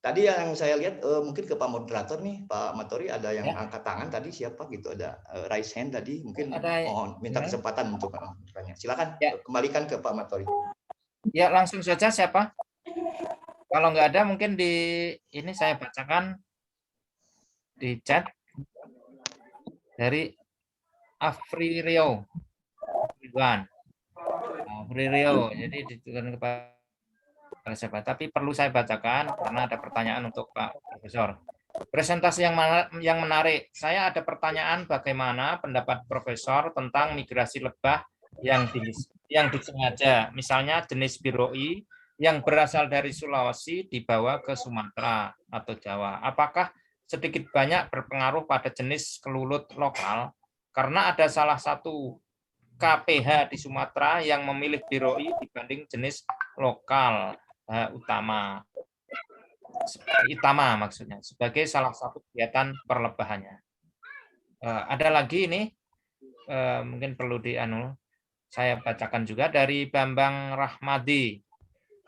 Tadi yang saya lihat mungkin ke Pak Moderator nih, Pak Matori ada yang angkat tangan tadi siapa gitu, ada raise hand tadi, mungkin mohon minta kesempatan untuk bertanya. Silakan kembalikan ke Pak Matori. Ya, langsung saja siapa? Kalau nggak ada mungkin ini saya bacakan di chat dari Afririo. Afririo. Jadi ditujukan kepada siapa? Tapi perlu saya bacakan karena ada pertanyaan untuk Pak Profesor. Presentasi yang menarik. Saya ada pertanyaan bagaimana pendapat Profesor tentang migrasi lebah yang disengaja, misalnya jenis biroi yang berasal dari Sulawesi dibawa ke Sumatera atau Jawa. Apakah sedikit banyak berpengaruh pada jenis kelulut lokal? Karena ada salah satu KPH di Sumatera yang memilih biroi dibanding jenis lokal utama maksudnya sebagai salah satu kegiatan perlebahannya. Ada lagi ini mungkin perlu saya bacakan juga dari Bambang Rahmadi.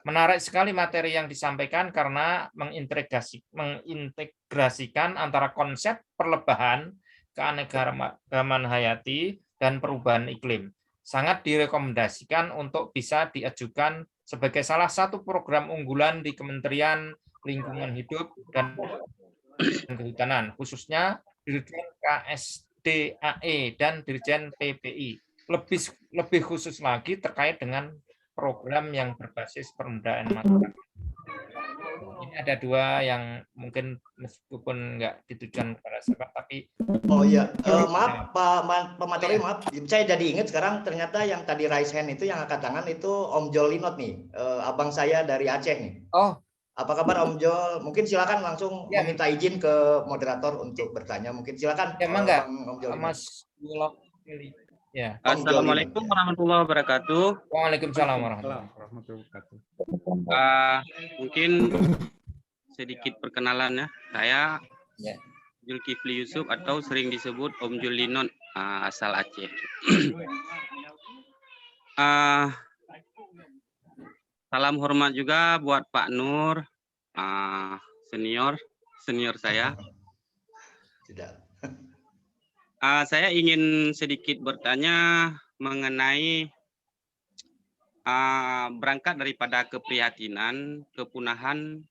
Menarik sekali materi yang disampaikan karena mengintegrasikan antara konsep perlebahan, keanekaragaman hayati, dan perubahan iklim. Sangat direkomendasikan untuk bisa diajukan sebagai salah satu program unggulan di Kementerian Lingkungan Hidup dan Kehutanan, khususnya Dirjen KSDAE dan Dirjen PPI. Lebih khusus lagi terkait dengan program yang berbasis permudaan masyarakat. Ini ada dua yang mungkin meskipun nggak ditujukan kepada siapa, tapi maaf Pak Matori, maaf, saya jadi ingat sekarang ternyata yang tadi raise hand itu yang angkat tangan itu Om Jol Linot nih, abang saya dari Aceh nih. Oh, apa kabar Om Jol? Mungkin silakan langsung meminta izin ke moderator untuk bertanya. Mungkin silakan Om Jol. Mas Ya. Assalamualaikum warahmatullahi wabarakatuh. Waalaikumsalam warahmatullahi wabarakatuh. Mungkin sedikit perkenalan ya. Saya Zulkifli Yusuf atau sering disebut Om Jul Linot, asal Aceh. Salam hormat juga buat Pak Nur, senior saya. Tidak. Saya ingin sedikit bertanya mengenai berangkat daripada keprihatinan kepunahan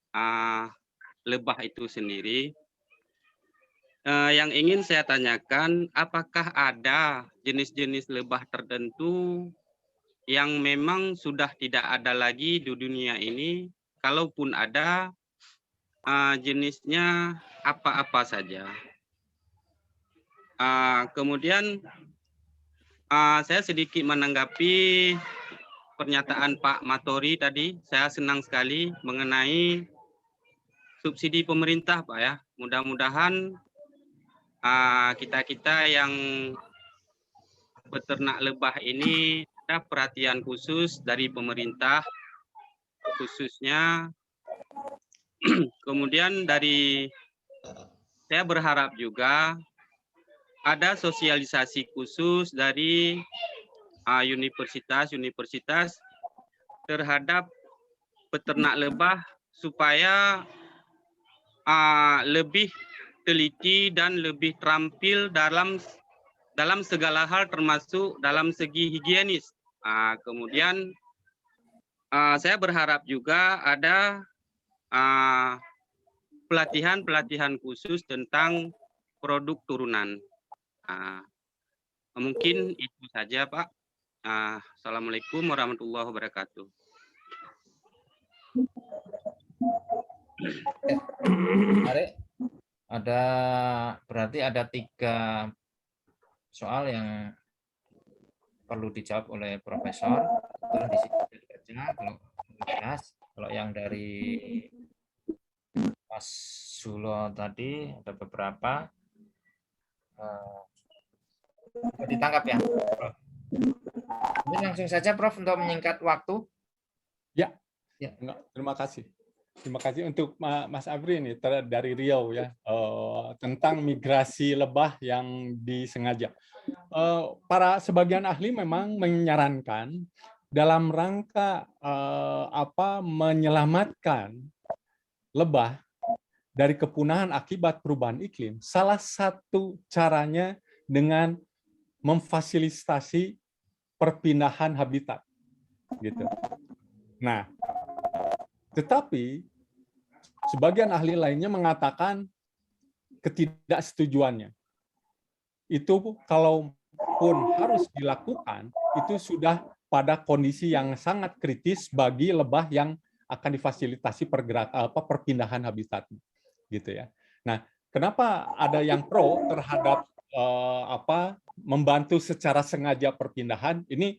lebah itu sendiri. Yang ingin saya tanyakan, apakah ada jenis-jenis lebah tertentu yang memang sudah tidak ada lagi di dunia ini? Kalaupun ada, jenisnya apa-apa saja? Kemudian saya sedikit menanggapi pernyataan Pak Matori tadi. Saya senang sekali mengenai subsidi pemerintah, Pak ya. Mudah-mudahan kita yang beternak lebah ini ada perhatian khusus dari pemerintah khususnya. Kemudian saya berharap juga ada sosialisasi khusus dari universitas terhadap peternak lebah supaya lebih teliti dan lebih terampil dalam segala hal termasuk dalam segi higienis. Kemudian saya berharap juga ada pelatihan khusus tentang produk turunan. Mungkin itu saja, Pak. Assalamualaikum warahmatullahi wabarakatuh. Berarti ada 3 soal yang perlu dijawab oleh Profesor. Di sini baca kalau jelas. Kalau yang dari Mas Zulo tadi ada beberapa. Ditangkap ya, Prof. Mungkin langsung saja, Prof, untuk menyingkat waktu. Ya. Terima kasih. Terima kasih untuk Mas Abri ini dari Riau ya, tentang migrasi lebah yang disengaja. Sebagian ahli memang menyarankan dalam rangka menyelamatkan lebah dari kepunahan akibat perubahan iklim. Salah satu caranya dengan memfasilitasi perpindahan habitat, gitu. Nah, tetapi sebagian ahli lainnya mengatakan ketidaksetujuannya. Itu kalaupun harus dilakukan, itu sudah pada kondisi yang sangat kritis bagi lebah yang akan difasilitasi perpindahan habitatnya, gitu ya. Nah, kenapa ada yang pro terhadap membantu secara sengaja perpindahan? Ini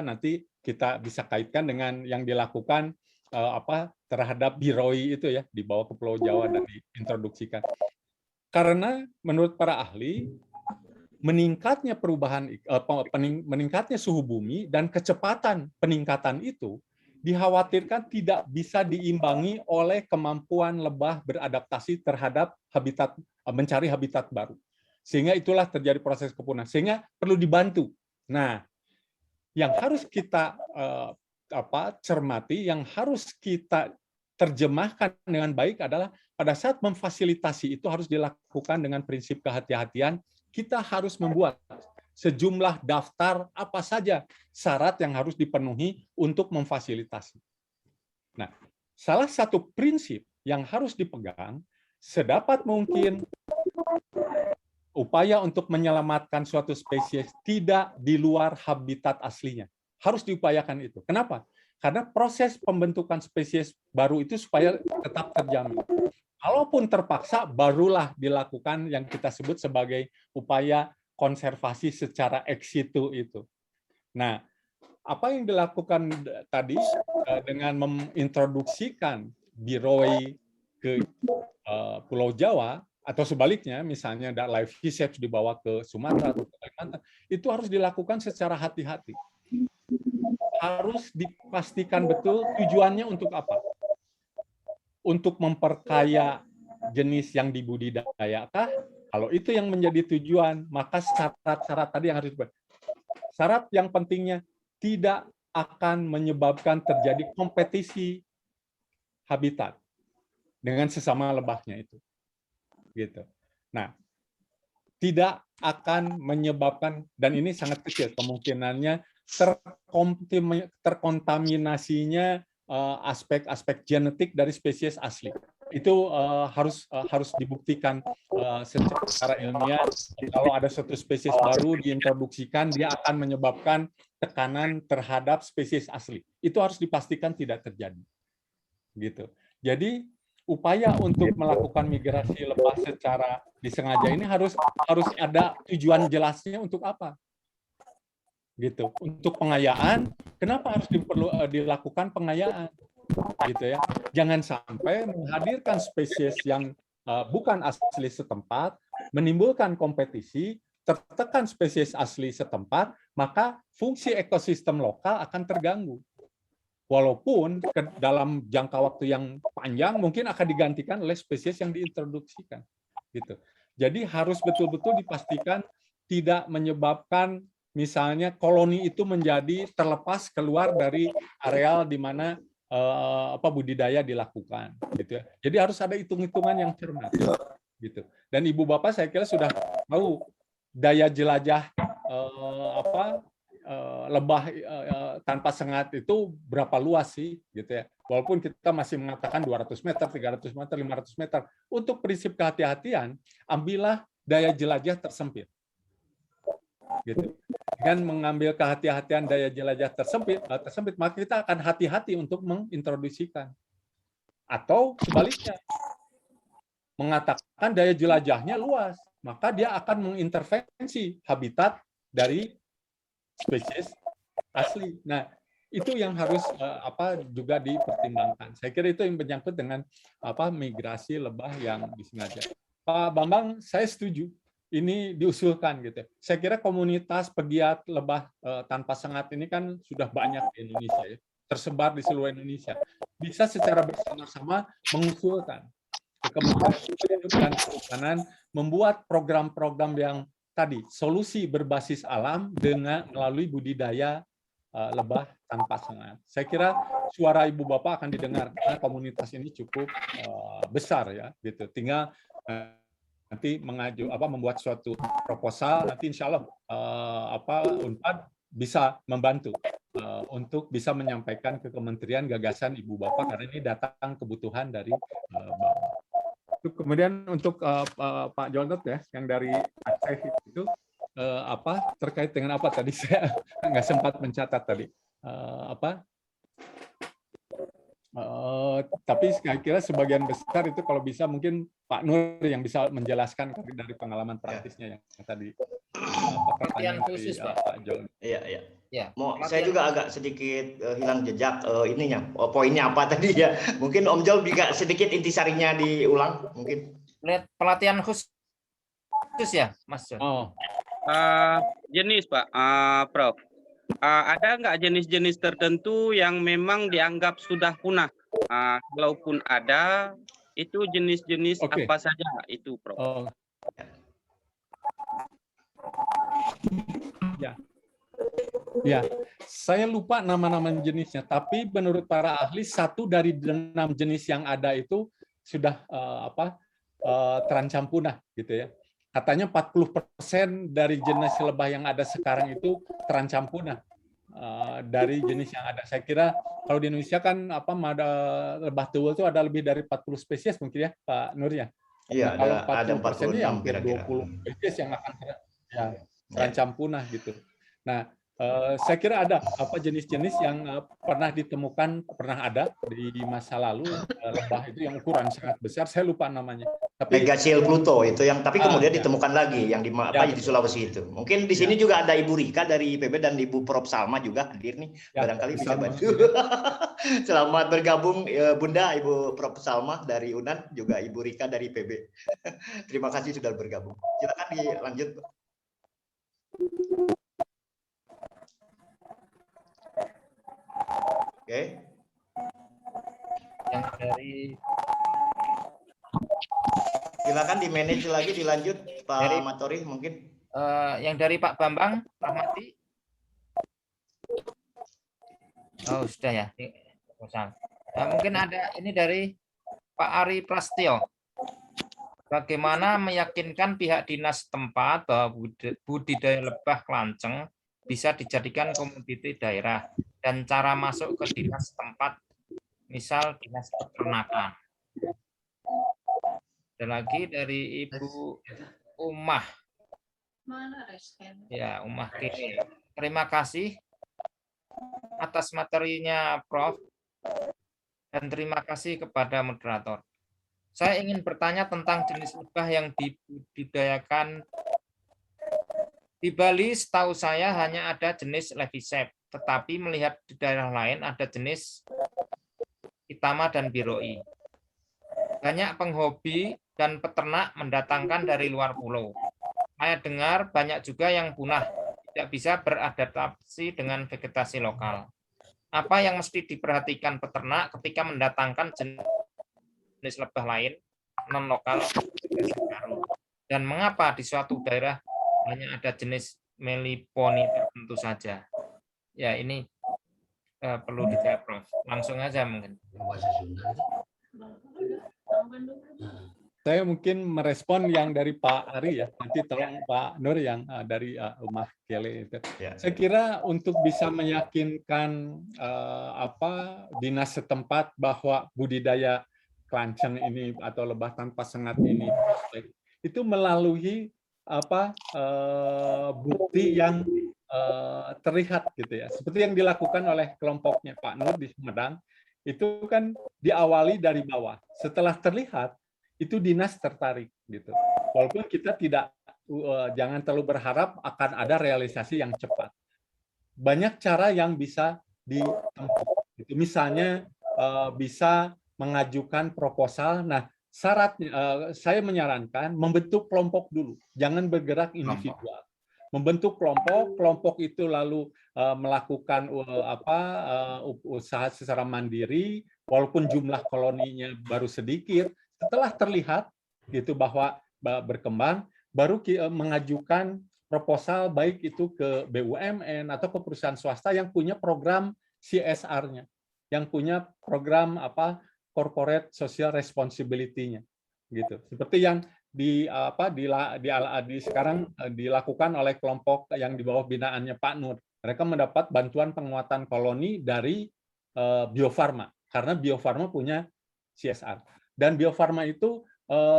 nanti kita bisa kaitkan dengan yang dilakukan terhadap biroi itu ya, dibawa ke Pulau Jawa dan diintroduksikan. Karena menurut para ahli, meningkatnya meningkatnya suhu bumi dan kecepatan peningkatan itu dikhawatirkan tidak bisa diimbangi oleh kemampuan lebah beradaptasi terhadap mencari habitat baru. Sehingga itulah terjadi proses kepunahan. Sehingga perlu dibantu. Nah, yang harus kita cermati, yang harus kita terjemahkan dengan baik adalah pada saat memfasilitasi itu harus dilakukan dengan prinsip kehati-hatian. Kita harus membuat sejumlah daftar apa saja syarat yang harus dipenuhi untuk memfasilitasi. Nah, salah satu prinsip yang harus dipegang, sedapat mungkin upaya untuk menyelamatkan suatu spesies tidak di luar habitat aslinya. Harus diupayakan itu. Kenapa? Karena proses pembentukan spesies baru itu supaya tetap terjamin. Kalaupun terpaksa, barulah dilakukan yang kita sebut sebagai upaya konservasi secara ex situ itu. Nah, apa yang dilakukan tadi dengan mengintroduksikan biroi ke Pulau Jawa, atau sebaliknya, misalnya live research dibawa ke Sumatera atau ke Kalimantan, itu harus dilakukan secara hati-hati. Harus dipastikan betul tujuannya untuk apa. Untuk memperkaya jenis yang dibudidayakan. Kalau itu yang menjadi tujuan, maka syarat-syarat tadi yang harus dibuat. Syarat yang pentingnya tidak akan menyebabkan terjadi kompetisi habitat dengan sesama lebahnya itu. Gitu. Nah, tidak akan menyebabkan, dan ini sangat kecil kemungkinannya terkontaminasinya aspek-aspek genetik dari spesies asli. Itu harus dibuktikan secara ilmiah. Kalau ada suatu spesies baru diintroduksikan, dia akan menyebabkan tekanan terhadap spesies asli. Itu harus dipastikan tidak terjadi. Gitu. Jadi upaya untuk melakukan migrasi lebah secara disengaja ini harus ada tujuan jelasnya untuk apa. Gitu. Untuk pengayaan, kenapa harus dilakukan pengayaan? Gitu ya. Jangan sampai menghadirkan spesies yang bukan asli setempat, menimbulkan kompetisi, tertekan spesies asli setempat, maka fungsi ekosistem lokal akan terganggu. Walaupun dalam jangka waktu yang panjang mungkin akan digantikan oleh spesies yang diintroduksikan. Gitu. Jadi harus betul-betul dipastikan tidak menyebabkan misalnya koloni itu menjadi terlepas keluar dari areal di mana budidaya dilakukan, gitu ya. Jadi harus ada hitung-hitungan yang cermat, gitu. Dan Ibu Bapak saya kira sudah tahu daya jelajah lebah tanpa sengat itu berapa luas sih, gitu ya. Walaupun kita masih mengatakan 200 meter, 300 meter, 500 meter. Untuk prinsip kehati-hatian, ambillah daya jelajah tersempit. Gitu. Dengan mengambil kehati-hatian daya jelajah tersempit, maka kita akan hati-hati untuk mengintroduksikan. Atau sebaliknya, mengatakan daya jelajahnya luas, maka dia akan mengintervensi habitat dari spesies asli. Nah, itu yang harus juga dipertimbangkan. Saya kira itu yang menyangkut dengan migrasi lebah yang disengaja. Pak Bambang, saya setuju. Ini diusulkan gitu. Saya kira komunitas pegiat lebah tanpa sengat ini kan sudah banyak di Indonesia ya, tersebar di seluruh Indonesia. Bisa secara bersama-sama mengusulkan ke Kementerian dan Kehutanan membuat program-program yang tadi solusi berbasis alam dengan melalui budidaya lebah tanpa sengat. Saya kira suara ibu bapak akan didengar karena komunitas ini cukup besar ya, gitu. Tinggal nanti membuat suatu proposal, nanti insya Allah Unpad bisa membantu untuk bisa menyampaikan ke kementerian gagasan ibu bapak karena ini datang kebutuhan dari bawah. Kemudian untuk Pak Jondot ya, yang dari Aceh itu terkait dengan apa tadi saya nggak sempat mencatat tadi tapi saya kira sebagian besar itu kalau bisa mungkin Pak Nur yang bisa menjelaskan dari pengalaman praktisnya yang tadi. Pertanyaan khusus Pak Jon. Iya. Ya, saya juga agak sedikit hilang jejak poinnya apa tadi ya. Mungkin Om Jol juga sedikit intisarinya diulang mungkin. Lihat pelatihan khusus ya, Mas Jon. Jenis Pak, Prof. Ada nggak jenis-jenis tertentu yang memang dianggap sudah punah? Kalaupun ada, itu jenis-jenis apa saja itu, Prof? Ya, saya lupa nama-nama jenisnya, tapi menurut para ahli 1 dari 6 jenis yang ada itu sudah terancam punah, gitu ya. Katanya 40% dari jenis lebah yang ada sekarang itu terancam punah dari jenis yang ada. Saya kira kalau di Indonesia kan ada lebah tuul itu ada lebih dari 40 spesies mungkin ya, Pak Nur ya. Iya, nah, kalau ada 40% ini hampir kira-kira 20 spesies yang akan terancam punah gitu. Nah, saya kira ada jenis-jenis yang pernah ada di masa lalu lebah itu yang ukuran sangat besar. Saya lupa namanya. Tapi Megaciel Pluto itu yang kemudian ditemukan lagi yang di Sulawesi itu. Mungkin di sini juga ada Ibu Rika dari IPB dan Ibu Prof Salma juga hadir nih. Barangkali bisa bantu. Selamat bergabung Bunda Ibu Prof Salma dari UNAN, juga Ibu Rika dari IPB. Terima kasih sudah bergabung. Silakan dilanjut. Oke. Yang dari silakan di manage lagi, dilanjut Pak Matori mungkin. Yang dari Pak Bambang Rahmati. Oh sudah ya. Mungkin ada ini dari Pak Ari Prastio. Bagaimana meyakinkan pihak dinas tempat bahwa budidaya lebah kelanceng bisa dijadikan komoditi daerah dan cara masuk ke dinas tempat, misal dinas peternakan. Ada lagi dari Ibu Umah. Ya, Umah Kini. Terima kasih atas materinya, Prof. Dan terima kasih kepada moderator. Saya ingin bertanya tentang jenis lebah yang dibudidayakan di Bali. Setahu saya hanya ada jenis Levisep, tetapi melihat di daerah lain ada jenis Itama dan Biroi. Banyak penghobi dan peternak mendatangkan dari luar pulau. Saya dengar banyak juga yang punah, tidak bisa beradaptasi dengan vegetasi lokal. Apa yang mesti diperhatikan peternak ketika mendatangkan jenis lebah lain non-lokal dan mengapa di suatu daerah hanya ada jenis meliponi tertentu saja? Ya, ini perlu dijawab, Prof. Langsung aja mungkin. Saya mungkin merespon yang dari Pak Ari ya. Nanti tolong Pak Nur yang dari Umah Kele itu. Ya. Saya kira untuk bisa meyakinkan dinas setempat bahwa budidaya kelanceng ini atau lebah tanpa sengat ini itu melalui bukti yang terlihat gitu ya. Seperti yang dilakukan oleh kelompoknya Pak Nur di Sumedang, itu kan diawali dari bawah. Setelah terlihat, itu dinas tertarik gitu. Walaupun kita tidak jangan terlalu berharap akan ada realisasi yang cepat. Banyak cara yang bisa ditempuh. Gitu. Misalnya bisa mengajukan proposal. Nah, syaratnya saya menyarankan membentuk kelompok dulu, jangan bergerak individual. Membentuk kelompok itu lalu melakukan usaha secara mandiri, walaupun jumlah koloninya baru sedikit. Setelah terlihat gitu bahwa berkembang, baru mengajukan proposal baik itu ke BUMN atau ke perusahaan swasta yang punya program CSR-nya, yang punya program corporate social responsibility-nya, gitu. Seperti yang sekarang dilakukan oleh kelompok yang di bawah binaannya Pak Nur. Mereka mendapat bantuan penguatan koloni dari Bio Farma karena Bio Farma punya CSR. Dan Bio Farma itu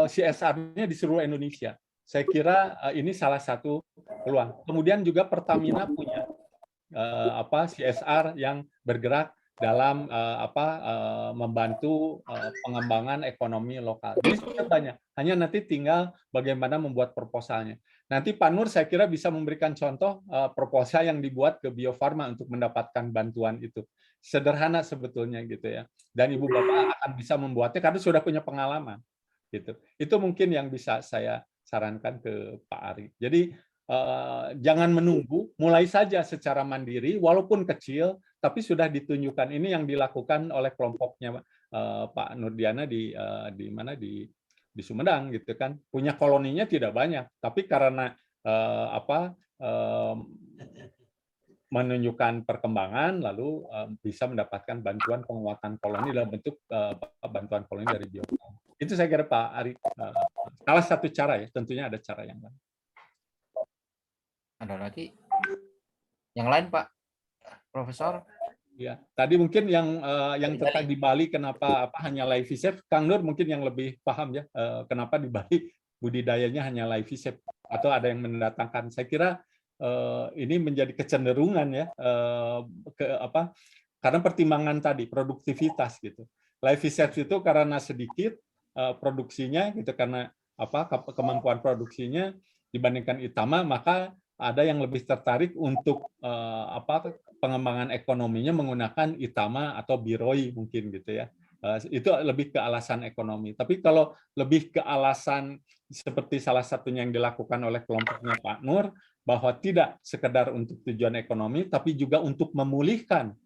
CSR-nya di seluruh Indonesia. Saya kira ini salah satu peluang. Kemudian juga Pertamina punya CSR yang bergerak dalam membantu pengembangan ekonomi lokal. Jadi sudah banyak. Hanya nanti tinggal bagaimana membuat proposalnya. Nanti Pak Nur saya kira bisa memberikan contoh proposal yang dibuat ke Bio Farma untuk mendapatkan bantuan itu. Sederhana sebetulnya gitu ya. Dan Ibu Bapak akan bisa membuatnya karena sudah punya pengalaman. Gitu. Itu mungkin yang bisa saya sarankan ke Pak Ari. Jadi jangan menunggu, mulai saja secara mandiri, walaupun kecil, tapi sudah ditunjukkan. Ini yang dilakukan oleh kelompoknya Pak Nurdiana di Sumedang, gitu kan. Punya koloninya tidak banyak, tapi karena menunjukkan perkembangan, lalu bisa mendapatkan bantuan penguatan koloni dalam bentuk bantuan koloni dari Bio Farma. Itu saya kira Pak Ari, salah satu cara ya, tentunya ada cara yang lain. Ada lagi yang lain Pak Profesor? Ya, tadi mungkin yang terkait di Bali kenapa hanya live safe, Kang Nur mungkin yang lebih paham ya kenapa di Bali budidayanya hanya live safe atau ada yang mendatangkan. Saya kira ini menjadi kecenderungan ya karena pertimbangan tadi produktivitas gitu. Live safe itu karena sedikit produksinya gitu karena kemampuan produksinya dibandingkan Itama, maka ada yang lebih tertarik untuk pengembangan ekonominya menggunakan Itama atau Biroi mungkin gitu ya. Itu lebih ke alasan ekonomi. Tapi kalau lebih ke alasan seperti salah satunya yang dilakukan oleh kelompoknya Pak Nur, bahwa tidak sekedar untuk tujuan ekonomi, tapi juga untuk memulihkan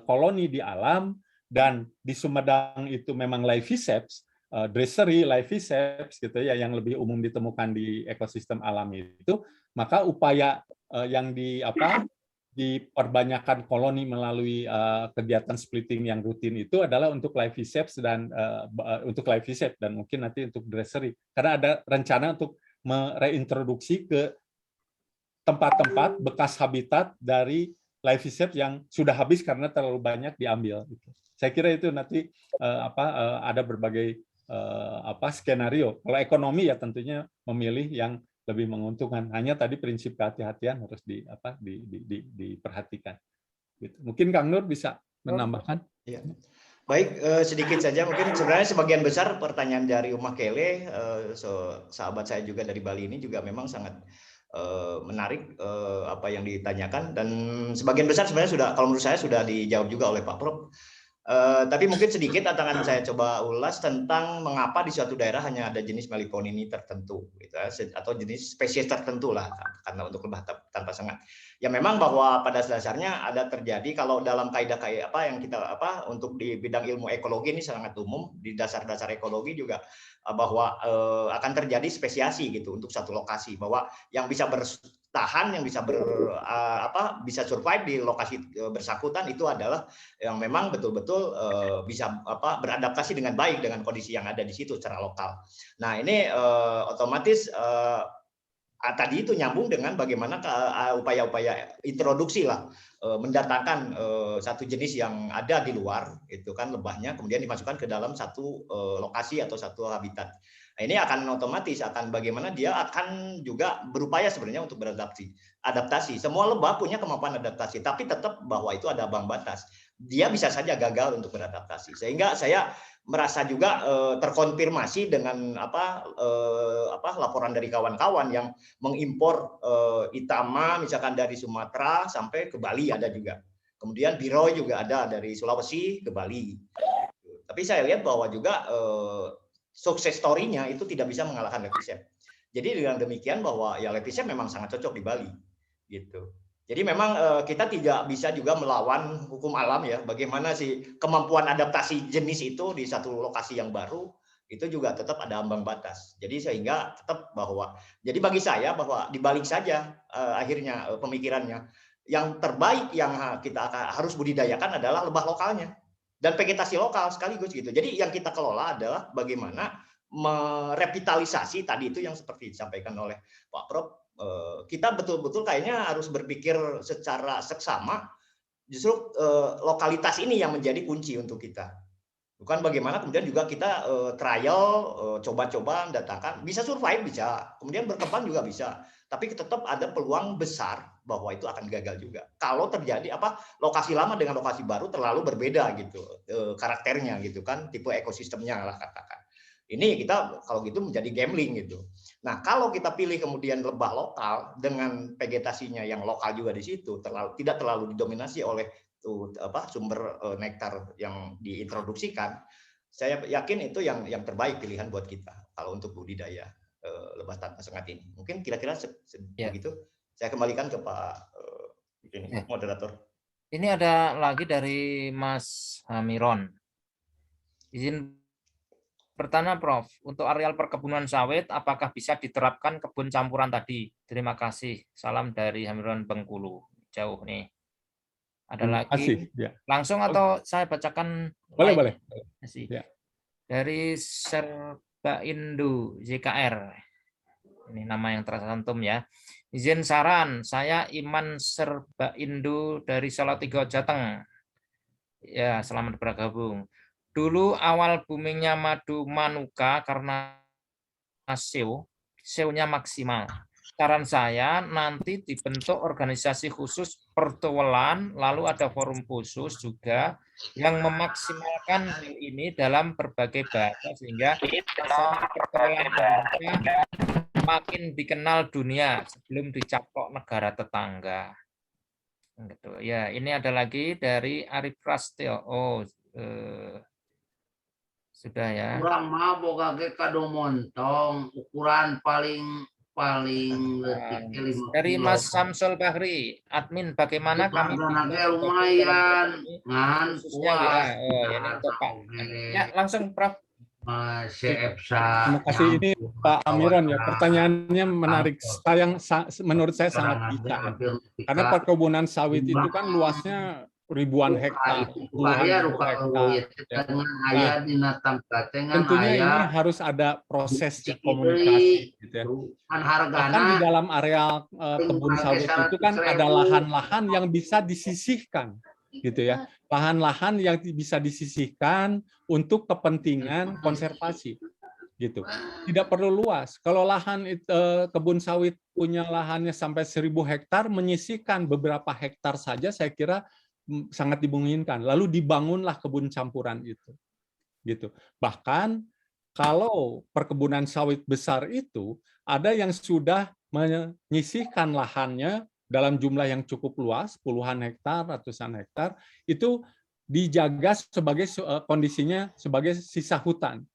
koloni di alam, dan di Sumedang itu memang liveseps, dressery, liveseps gitu ya, yang lebih umum ditemukan di ekosistem alam itu, maka upaya yang diperbanyakkan koloni melalui kegiatan splitting yang rutin itu adalah untuk liveseps dan mungkin nanti untuk dressery, karena ada rencana untuk mereintroduksi ke tempat-tempat bekas habitat dari liveseps yang sudah habis karena terlalu banyak diambil. Saya kira itu nanti ada berbagai skenario. Kalau ekonomi ya tentunya memilih yang lebih menguntungkan. Hanya tadi prinsip kehati-hatian harus diperhatikan. Gitu. Mungkin Kang Nur bisa menambahkan. Ya. Baik, sedikit saja mungkin sebenarnya sebagian besar pertanyaan dari Umah Kele, sahabat saya juga dari Bali ini juga memang sangat menarik apa yang ditanyakan, dan sebagian besar sebenarnya sudah, kalau menurut saya sudah dijawab juga oleh Pak Prof. Tapi mungkin sedikit akan saya coba ulas tentang mengapa di suatu daerah hanya ada jenis Meliponini tertentu, gitu ya, atau jenis spesies tertentu lah, karena untuk lebah tanpa sengat. Ya memang bahwa pada dasarnya ada terjadi, kalau dalam kaidah yang kita untuk di bidang ilmu ekologi ini sangat umum, di dasar-dasar ekologi juga bahwa akan terjadi spesiasi gitu untuk satu lokasi, bahwa yang bisa bertahan, yang bisa bisa survive di lokasi bersangkutan itu adalah yang memang betul-betul bisa beradaptasi dengan baik dengan kondisi yang ada di situ secara lokal. Nah ini otomatis tadi itu nyambung dengan bagaimana upaya-upaya introduksi lah, mendatangkan satu jenis yang ada di luar, itu kan lebahnya, kemudian dimasukkan ke dalam satu lokasi atau satu habitat. Nah, ini akan otomatis akan bagaimana dia akan juga berupaya sebenarnya untuk beradaptasi. Semua lebah punya kemampuan adaptasi, tapi tetap bahwa itu ada ambang batas. dia bisa saja gagal untuk beradaptasi. Sehingga saya merasa juga terkonfirmasi dengan laporan dari kawan-kawan yang mengimpor Itama misalkan dari Sumatera sampai ke Bali ada juga. Kemudian Biroy juga ada dari Sulawesi ke Bali. Tapi saya lihat bahwa juga sukses story-nya itu tidak bisa mengalahkan Levisep. Jadi dengan demikian bahwa ya Levisep memang sangat cocok di Bali gitu. Jadi memang kita tidak bisa juga melawan hukum alam ya. Bagaimana sih kemampuan adaptasi jenis itu di satu lokasi yang baru itu juga tetap ada ambang batas. Jadi sehingga tetap bahwa jadi bagi saya bahwa dibalik saja akhirnya pemikirannya yang terbaik yang kita harus budidayakan adalah lebah lokalnya dan vegetasi lokal sekaligus gitu. Jadi yang kita kelola adalah bagaimana merevitalisasi tadi itu yang seperti disampaikan oleh Pak Prof. Kita betul-betul kayaknya harus berpikir secara seksama, justru lokalitas ini yang menjadi kunci untuk kita. Bukan bagaimana kemudian juga kita trial, coba-coba, mendatangkan, bisa survive, bisa, kemudian berkembang juga bisa. Tapi tetap ada peluang besar bahwa itu akan gagal juga. Kalau terjadi lokasi lama dengan lokasi baru terlalu berbeda gitu karakternya gitu kan, tipe ekosistemnya lah katakan. Ini kita kalau gitu menjadi gambling gitu. Nah, kalau kita pilih kemudian lebah lokal dengan vegetasinya yang lokal juga di situ, tidak terlalu didominasi oleh sumber nektar yang diintroduksikan, saya yakin itu yang terbaik pilihan buat kita kalau untuk budidaya lebah tanpa sengat ini. Mungkin kira-kira begitu. Saya kembalikan ke Pak moderator. Ini ada lagi dari Mas Hamiron. Izin bertanya, Prof. Untuk areal perkebunan sawit, apakah bisa diterapkan kebun campuran tadi? Terima kasih. Salam dari Hamiron Bengkulu. Jauh nih. Ada lagi? Langsung atau saya bacakan? Boleh. Ya. Dari Serba Indo JKR. Ini nama yang tercantum ya. Izin saran, saya Iman Serba Indo dari Salatiga, Jateng. Ya, selamat bergabung. Dulu awal boomingnya madu manuka karena SEO-nya maksimal. Saran saya nanti dibentuk organisasi khusus pertualan, lalu ada forum khusus juga yang memaksimalkan hal ini dalam berbagai bahasa sehingga pertualan Indonesia makin dikenal dunia sebelum dicaplok negara tetangga. Gitu. Ya, ini ada lagi dari Arif Prastyo. Sudah ya. Kurang mah boga ge kado montong, ukuran paling letik 50. Dari Mas Samsul Bahri, admin bagaimana kami lumayan ngan puas. Ini untuk Pak. Ya, langsung Prof. Terima kasih. Ini Pak Amiron ya, pertanyaannya menarik. Menurut saya sangat bisa. Karena perkebunan sawit itu kan luasnya ribuan hektar, tentunya ini harus ada proses komunikasi gitu ya. Bahkan di dalam area kebun sawit itu kan ada lahan-lahan yang bisa disisihkan gitu ya, lahan-lahan yang bisa disisihkan untuk kepentingan konservasi gitu, tidak perlu luas. Kalau lahan kebun sawit punya lahannya sampai 1000 hektar, menyisihkan beberapa hektar saja saya kira sangat dimungkinkan. Lalu dibangunlah kebun campuran itu. Gitu. Bahkan kalau perkebunan sawit besar itu ada yang sudah menyisihkan lahannya dalam jumlah yang cukup luas, puluhan hektar, ratusan hektar, itu dijaga sebagai kondisinya sebagai sisa hutan.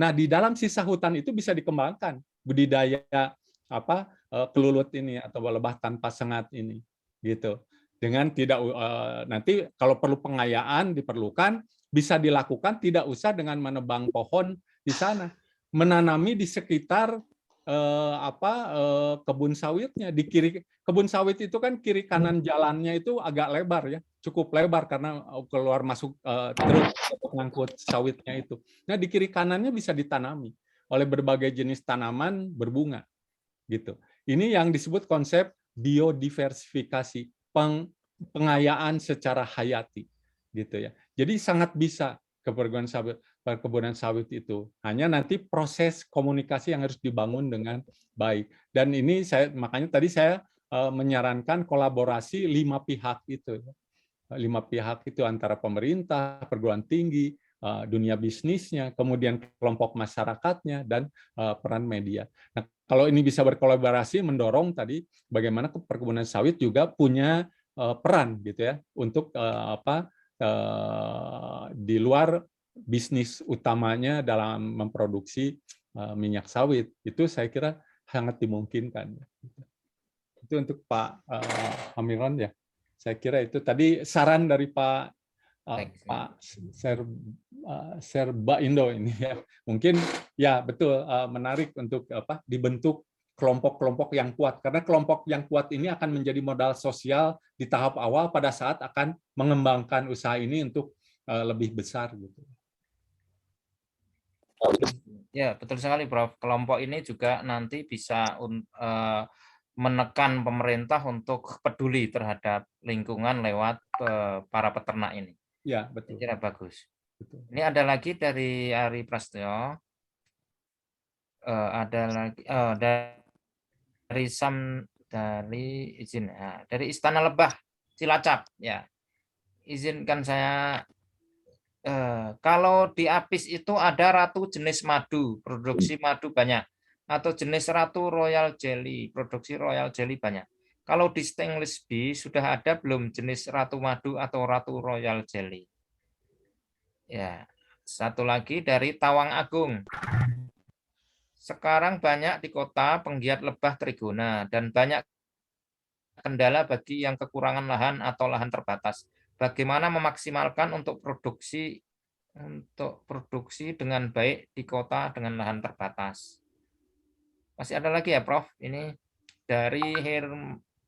Nah, di dalam sisa hutan itu bisa dikembangkan budidaya kelulut ini atau lebah tanpa sengat ini. Gitu. Dengan tidak nanti kalau perlu pengayaan diperlukan, bisa dilakukan tidak usah dengan menebang pohon di sana, menanami di sekitar kebun sawitnya. Di kiri kebun sawit itu kan kiri kanan jalannya itu agak lebar ya, cukup lebar karena keluar masuk truk mengangkut sawitnya itu. Nah, di kiri kanannya bisa ditanami oleh berbagai jenis tanaman berbunga gitu. Ini yang disebut konsep biodiversifikasi, pengayaan secara hayati gitu ya. Jadi sangat bisa perkebunan sawit itu. Hanya nanti proses komunikasi yang harus dibangun dengan baik. Dan ini makanya tadi saya menyarankan kolaborasi 5 pihak itu. 5 pihak itu antara pemerintah, perguruan tinggi, dunia bisnisnya, kemudian kelompok masyarakatnya, dan peran media. Nah, kalau ini bisa berkolaborasi, mendorong tadi bagaimana perkebunan sawit juga punya peran gitu ya untuk di luar bisnis utamanya dalam memproduksi minyak sawit. Itu saya kira sangat dimungkinkan. Itu untuk Pak Amiron ya. Saya kira itu tadi saran dari Pak Serba Indo ini ya. Mungkin ya betul menarik untuk dibentuk kelompok-kelompok yang kuat, karena kelompok yang kuat ini akan menjadi modal sosial di tahap awal pada saat akan mengembangkan usaha ini untuk lebih besar gitu. Ya, betul sekali, Prof. Kelompok ini juga nanti bisa menekan pemerintah untuk peduli terhadap lingkungan lewat para peternak ini. Ya, betul. Saya kira bagus. Betul. Ini ada lagi dari Ari Prasetyo. Ada lagi dari dari Istana Lebah Cilacap ya. Izinkan saya kalau di Apis itu ada ratu jenis madu, produksi madu banyak, atau jenis ratu royal jelly, produksi royal jelly banyak. Kalau di stainless B sudah ada belum jenis ratu madu atau ratu royal jelly? Ya, satu lagi dari Tawang Agung. Sekarang banyak di kota penggiat lebah trigona dan banyak kendala bagi yang kekurangan lahan atau lahan terbatas. Bagaimana memaksimalkan untuk produksi dengan baik di kota dengan lahan terbatas? Masih ada lagi ya, Prof? Ini dari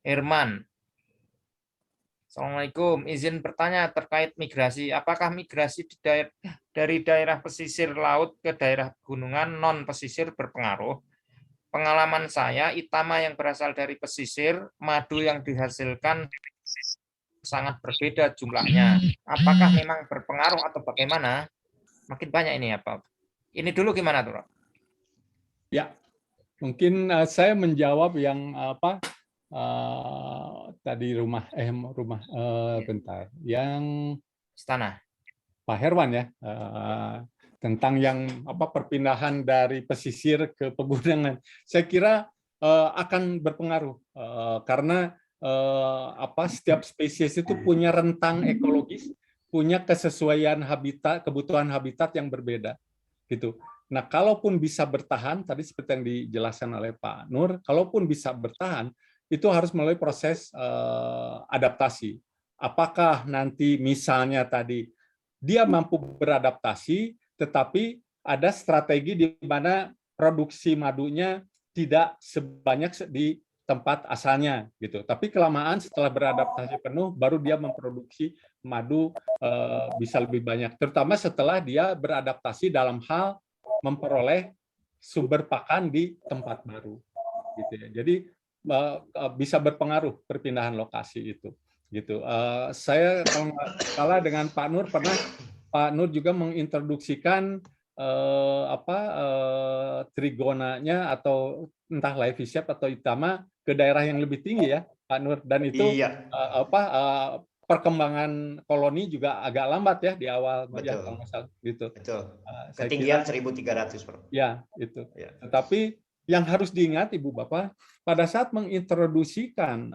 Herman. Assalamualaikum, izin bertanya terkait migrasi. Apakah migrasi dari daerah pesisir laut ke daerah pegunungan non-pesisir berpengaruh? Pengalaman saya, Itama yang berasal dari pesisir, madu yang dihasilkan sangat berbeda jumlahnya. Apakah memang berpengaruh atau bagaimana? Makin banyak ini ya, Pak. Ini dulu gimana, tuh? Ya, mungkin saya menjawab yang tadi bentar, yang Istana Pak Herwan ya, tentang yang perpindahan dari pesisir ke pegunungan. Saya kira akan berpengaruh karena setiap spesies itu punya rentang ekologis, punya kesesuaian habitat, kebutuhan habitat yang berbeda gitu. Nah, kalaupun bisa bertahan, tadi seperti yang dijelaskan oleh Pak Nur, kalaupun bisa bertahan, itu harus melalui proses adaptasi. Apakah nanti misalnya tadi dia mampu beradaptasi, tetapi ada strategi di mana produksi madunya tidak sebanyak di tempat asalnya gitu. Tapi kelamaan setelah beradaptasi penuh, baru dia memproduksi madu bisa lebih banyak. Terutama setelah dia beradaptasi dalam hal memperoleh sumber pakan di tempat baru. Gitu ya. Jadi bisa berpengaruh perpindahan lokasi itu. Gitu. Saya kalau nggak salah dengan Pak Nur pernah Pak Nur juga mengintroduksikan trigonanya atau entah Laevichep atau Itama ke daerah yang lebih tinggi ya Pak Nur, dan itu Iya. Perkembangan koloni juga agak lambat ya di awal. Betul. Ya, kalau nggak salah gitu. Betul. Saya Ketinggian kira, 1.300, Bro. ya itu. Ya. Tetapi yang harus diingat Ibu Bapak, pada saat mengintroduksikan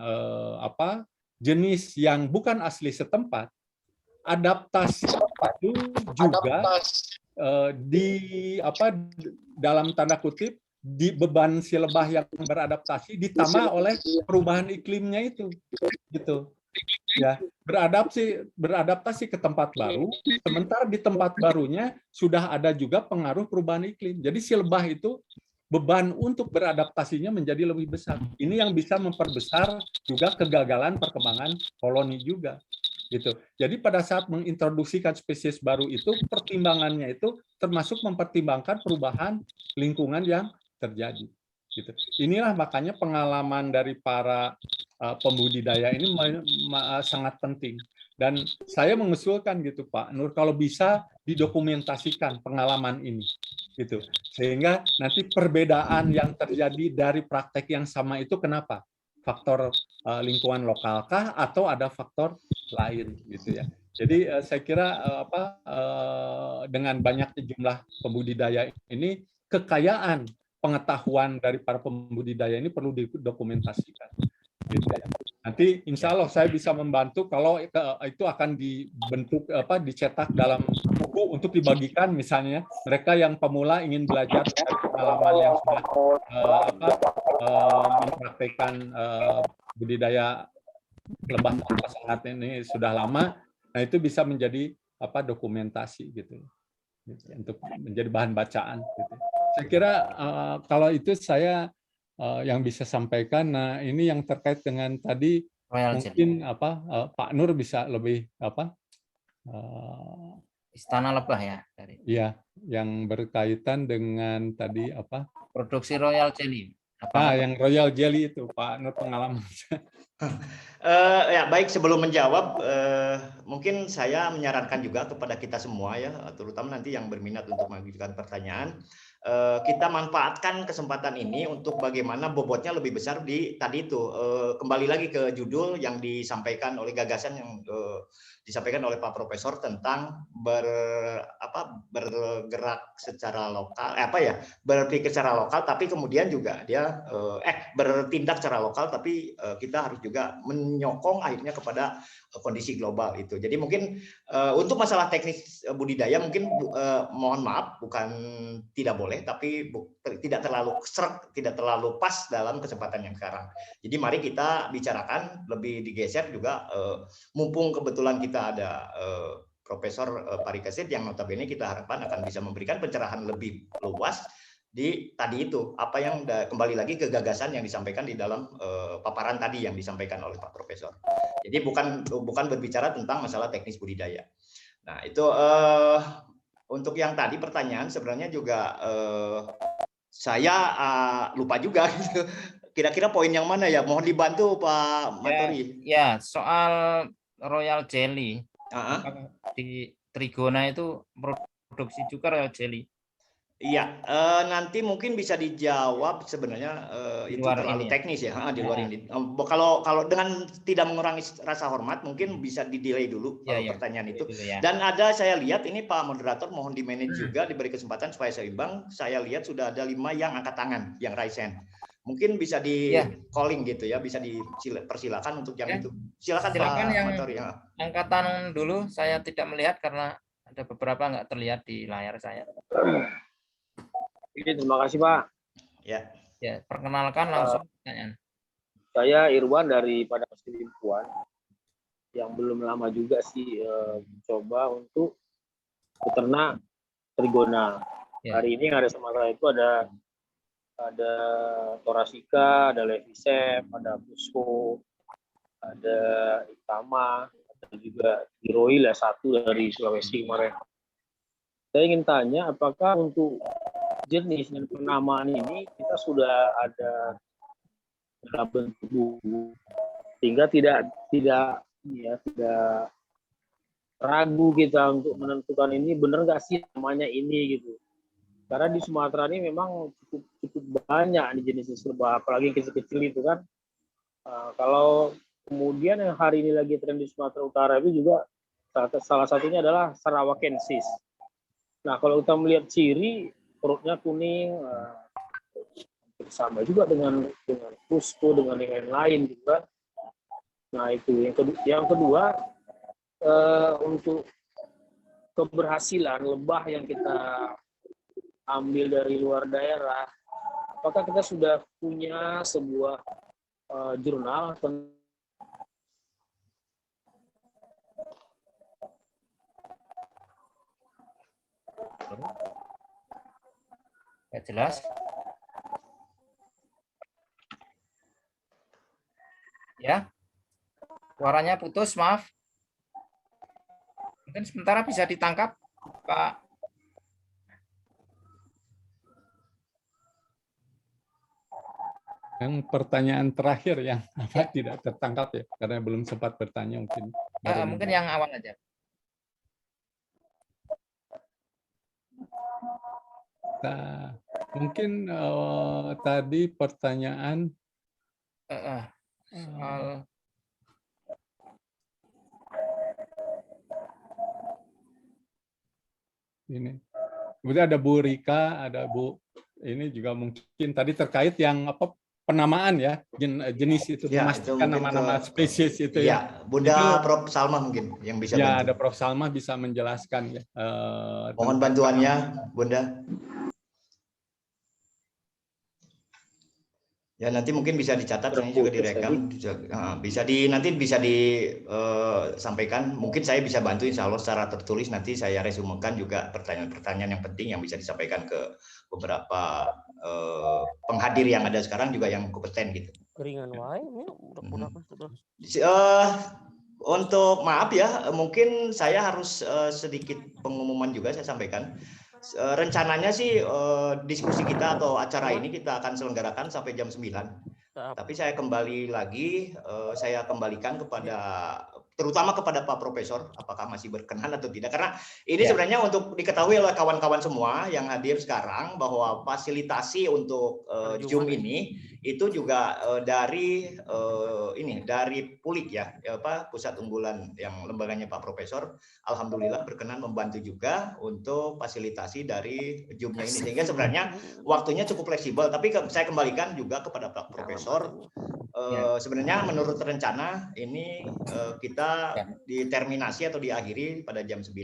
jenis yang bukan asli setempat, adaptasi itu juga dalam tanda kutip di beban si lebah yang beradaptasi ditambah oleh perubahan iklimnya itu gitu ya, beradaptasi ke tempat baru, sementara di tempat barunya sudah ada juga pengaruh perubahan iklim. Jadi si lebah itu beban untuk beradaptasinya menjadi lebih besar. Ini yang bisa memperbesar juga kegagalan perkembangan koloni juga. Gitu. Jadi pada saat mengintroduksikan spesies baru itu, pertimbangannya itu termasuk mempertimbangkan perubahan lingkungan yang terjadi. Gitu. Inilah makanya pengalaman dari para pembudidaya ini sangat penting. Dan saya mengusulkan gitu Pak Nur, kalau bisa didokumentasikan pengalaman ini. Gitu. Sehingga nanti perbedaan yang terjadi dari praktek yang sama itu kenapa? Faktor lingkungan lokalkah atau ada faktor lain gitu ya. Jadi saya kira dengan banyaknya jumlah pembudidaya ini, kekayaan pengetahuan dari para pembudidaya ini perlu didokumentasikan. Gitu ya. Nanti insya Allah saya bisa membantu kalau itu akan dibentuk dicetak dalam buku untuk dibagikan, misalnya mereka yang pemula ingin belajar dari pengalaman yang sudah mempraktekkan budidaya lebah sangat ini sudah lama. Nah itu bisa menjadi dokumentasi gitu untuk menjadi bahan bacaan. Gitu. Saya kira kalau itu saya yang bisa sampaikan. Nah ini yang terkait dengan tadi mungkin Pak Nur bisa lebih Istana Lebah ya dari. Iya, yang berkaitan dengan tadi Produksi Royal Jelly. Yang Royal Jelly itu Pak Nur pengalaman. Ya baik, sebelum menjawab mungkin saya menyarankan juga kepada kita semua ya, terutama nanti yang berminat untuk mengajukan pertanyaan, kita manfaatkan kesempatan ini untuk bagaimana bobotnya lebih besar di tadi itu, kembali lagi ke judul yang disampaikan oleh gagasan yang disampaikan oleh Pak Profesor tentang bergerak secara lokal, berpikir secara lokal, tapi kemudian juga dia bertindak secara lokal, tapi kita harus juga menyokong akhirnya kepada kondisi global itu. Jadi mungkin untuk masalah teknis budidaya mungkin mohon maaf, bukan tidak boleh, tapi tidak terlalu serak, tidak terlalu pas dalam kesempatan yang sekarang. Jadi mari kita bicarakan lebih digeser juga, mumpung kebetulan kita ada Profesor Parikesit yang notabene kita harapkan akan bisa memberikan pencerahan lebih luas di tadi itu, apa yang kembali lagi ke gagasan yang disampaikan di dalam paparan tadi yang disampaikan oleh Pak Profesor. Jadi bukan berbicara tentang masalah teknis budidaya. Nah itu untuk yang tadi pertanyaan sebenarnya juga saya lupa juga gitu. Kira-kira poin yang mana ya? Mohon dibantu Pak Matori. Ya, soal Royal Jelly. Di Trigona itu produksi juga Royal Jelly. Iya, nanti mungkin bisa dijawab sebenarnya itu terlalu teknis ya, di luar ini. Kalau dengan tidak mengurangi rasa hormat, mungkin bisa di-delay dulu pertanyaan itu. Dan ada saya lihat ini Pak Moderator mohon di-manage juga, diberi kesempatan supaya seimbang. Saya lihat sudah ada 5 yang angkat tangan, yang raise hand. Mungkin bisa di calling gitu ya, bisa dipersilakan untuk yang itu. Silakan Pak yang Matori. Angkatan dulu, saya tidak melihat karena ada beberapa nggak terlihat di layar saya. Terima kasih Pak. Ya, perkenalkan langsung pertanyaan. Saya Irwan dari Padang Limpuan, yang belum lama juga sih mencoba untuk beternak Trigona. Hari ini yang ada sama saya itu ada Torasika, ada Levisep, ada Pusco, ada Itama, ada juga Giroil ya, satu dari Sulawesi kemarin. Saya ingin tanya apakah untuk jenis dan penamaan ini kita sudah ada dalam bentuk buku sehingga tidak ragu kita untuk menentukan ini benar nggak sih namanya ini gitu. Karena di Sumatera ini memang cukup banyak jenis lebah, apalagi kecil-kecil itu kan. Kalau kemudian yang hari ini lagi tren di Sumatera Utara itu juga salah satunya adalah Sarawakensis. Nah kalau kita melihat ciri perutnya kuning, sama juga dengan Pusco, dengan yang lain gitu kan. Nah itu yang kedua untuk keberhasilan lebah yang kita ambil dari luar daerah, apakah kita sudah punya sebuah jurnal jelas? Ya, suaranya putus, maaf. Mungkin sementara bisa ditangkap, Pak. Yang pertanyaan terakhir yang tidak tertangkap ya, karena belum sempat bertanya mungkin. Mungkin yang awal aja. Nah, mungkin tadi pertanyaan soal ini. Kemudian ada Bu Rika, ada Bu ini juga mungkin tadi terkait yang apa penamaan ya jenis itu, Ya, memastikan itu mungkin nama-nama spesies itu ya. Ya, Bunda Itu, Prof. Salma mungkin yang bisa ya, bantu. ada Prof. Salma bisa menjelaskan ya. Mohon bantuannya, Bunda. Ya, nanti mungkin bisa dicatat, ini juga direkam, nanti bisa disampaikan. Mungkin saya bisa bantu, insya Allah secara tertulis nanti saya resumekan juga pertanyaan-pertanyaan yang penting yang bisa disampaikan ke beberapa penghadir yang ada sekarang juga yang kompeten gitu. Keringan wae ini udah Untuk maaf ya, mungkin saya harus sedikit pengumuman juga saya sampaikan. Rencananya sih diskusi kita atau acara ini kita akan selenggarakan sampai jam 9. Tapi saya kembali lagi, saya kembalikan kepada terutama kepada Pak Profesor, apakah masih berkenan atau tidak. Karena ini sebenarnya untuk diketahui oleh kawan-kawan semua yang hadir sekarang bahwa fasilitasi untuk Zoom ini itu juga dari Pulik ya, pusat unggulan yang lembaganya Pak Profesor, alhamdulillah berkenan membantu juga untuk fasilitasi dari Zoom-nya ini, sehingga sebenarnya waktunya cukup fleksibel. Tapi saya kembalikan juga kepada Pak Profesor, sebenarnya menurut rencana ini kita diterminasi atau diakhiri pada jam 9.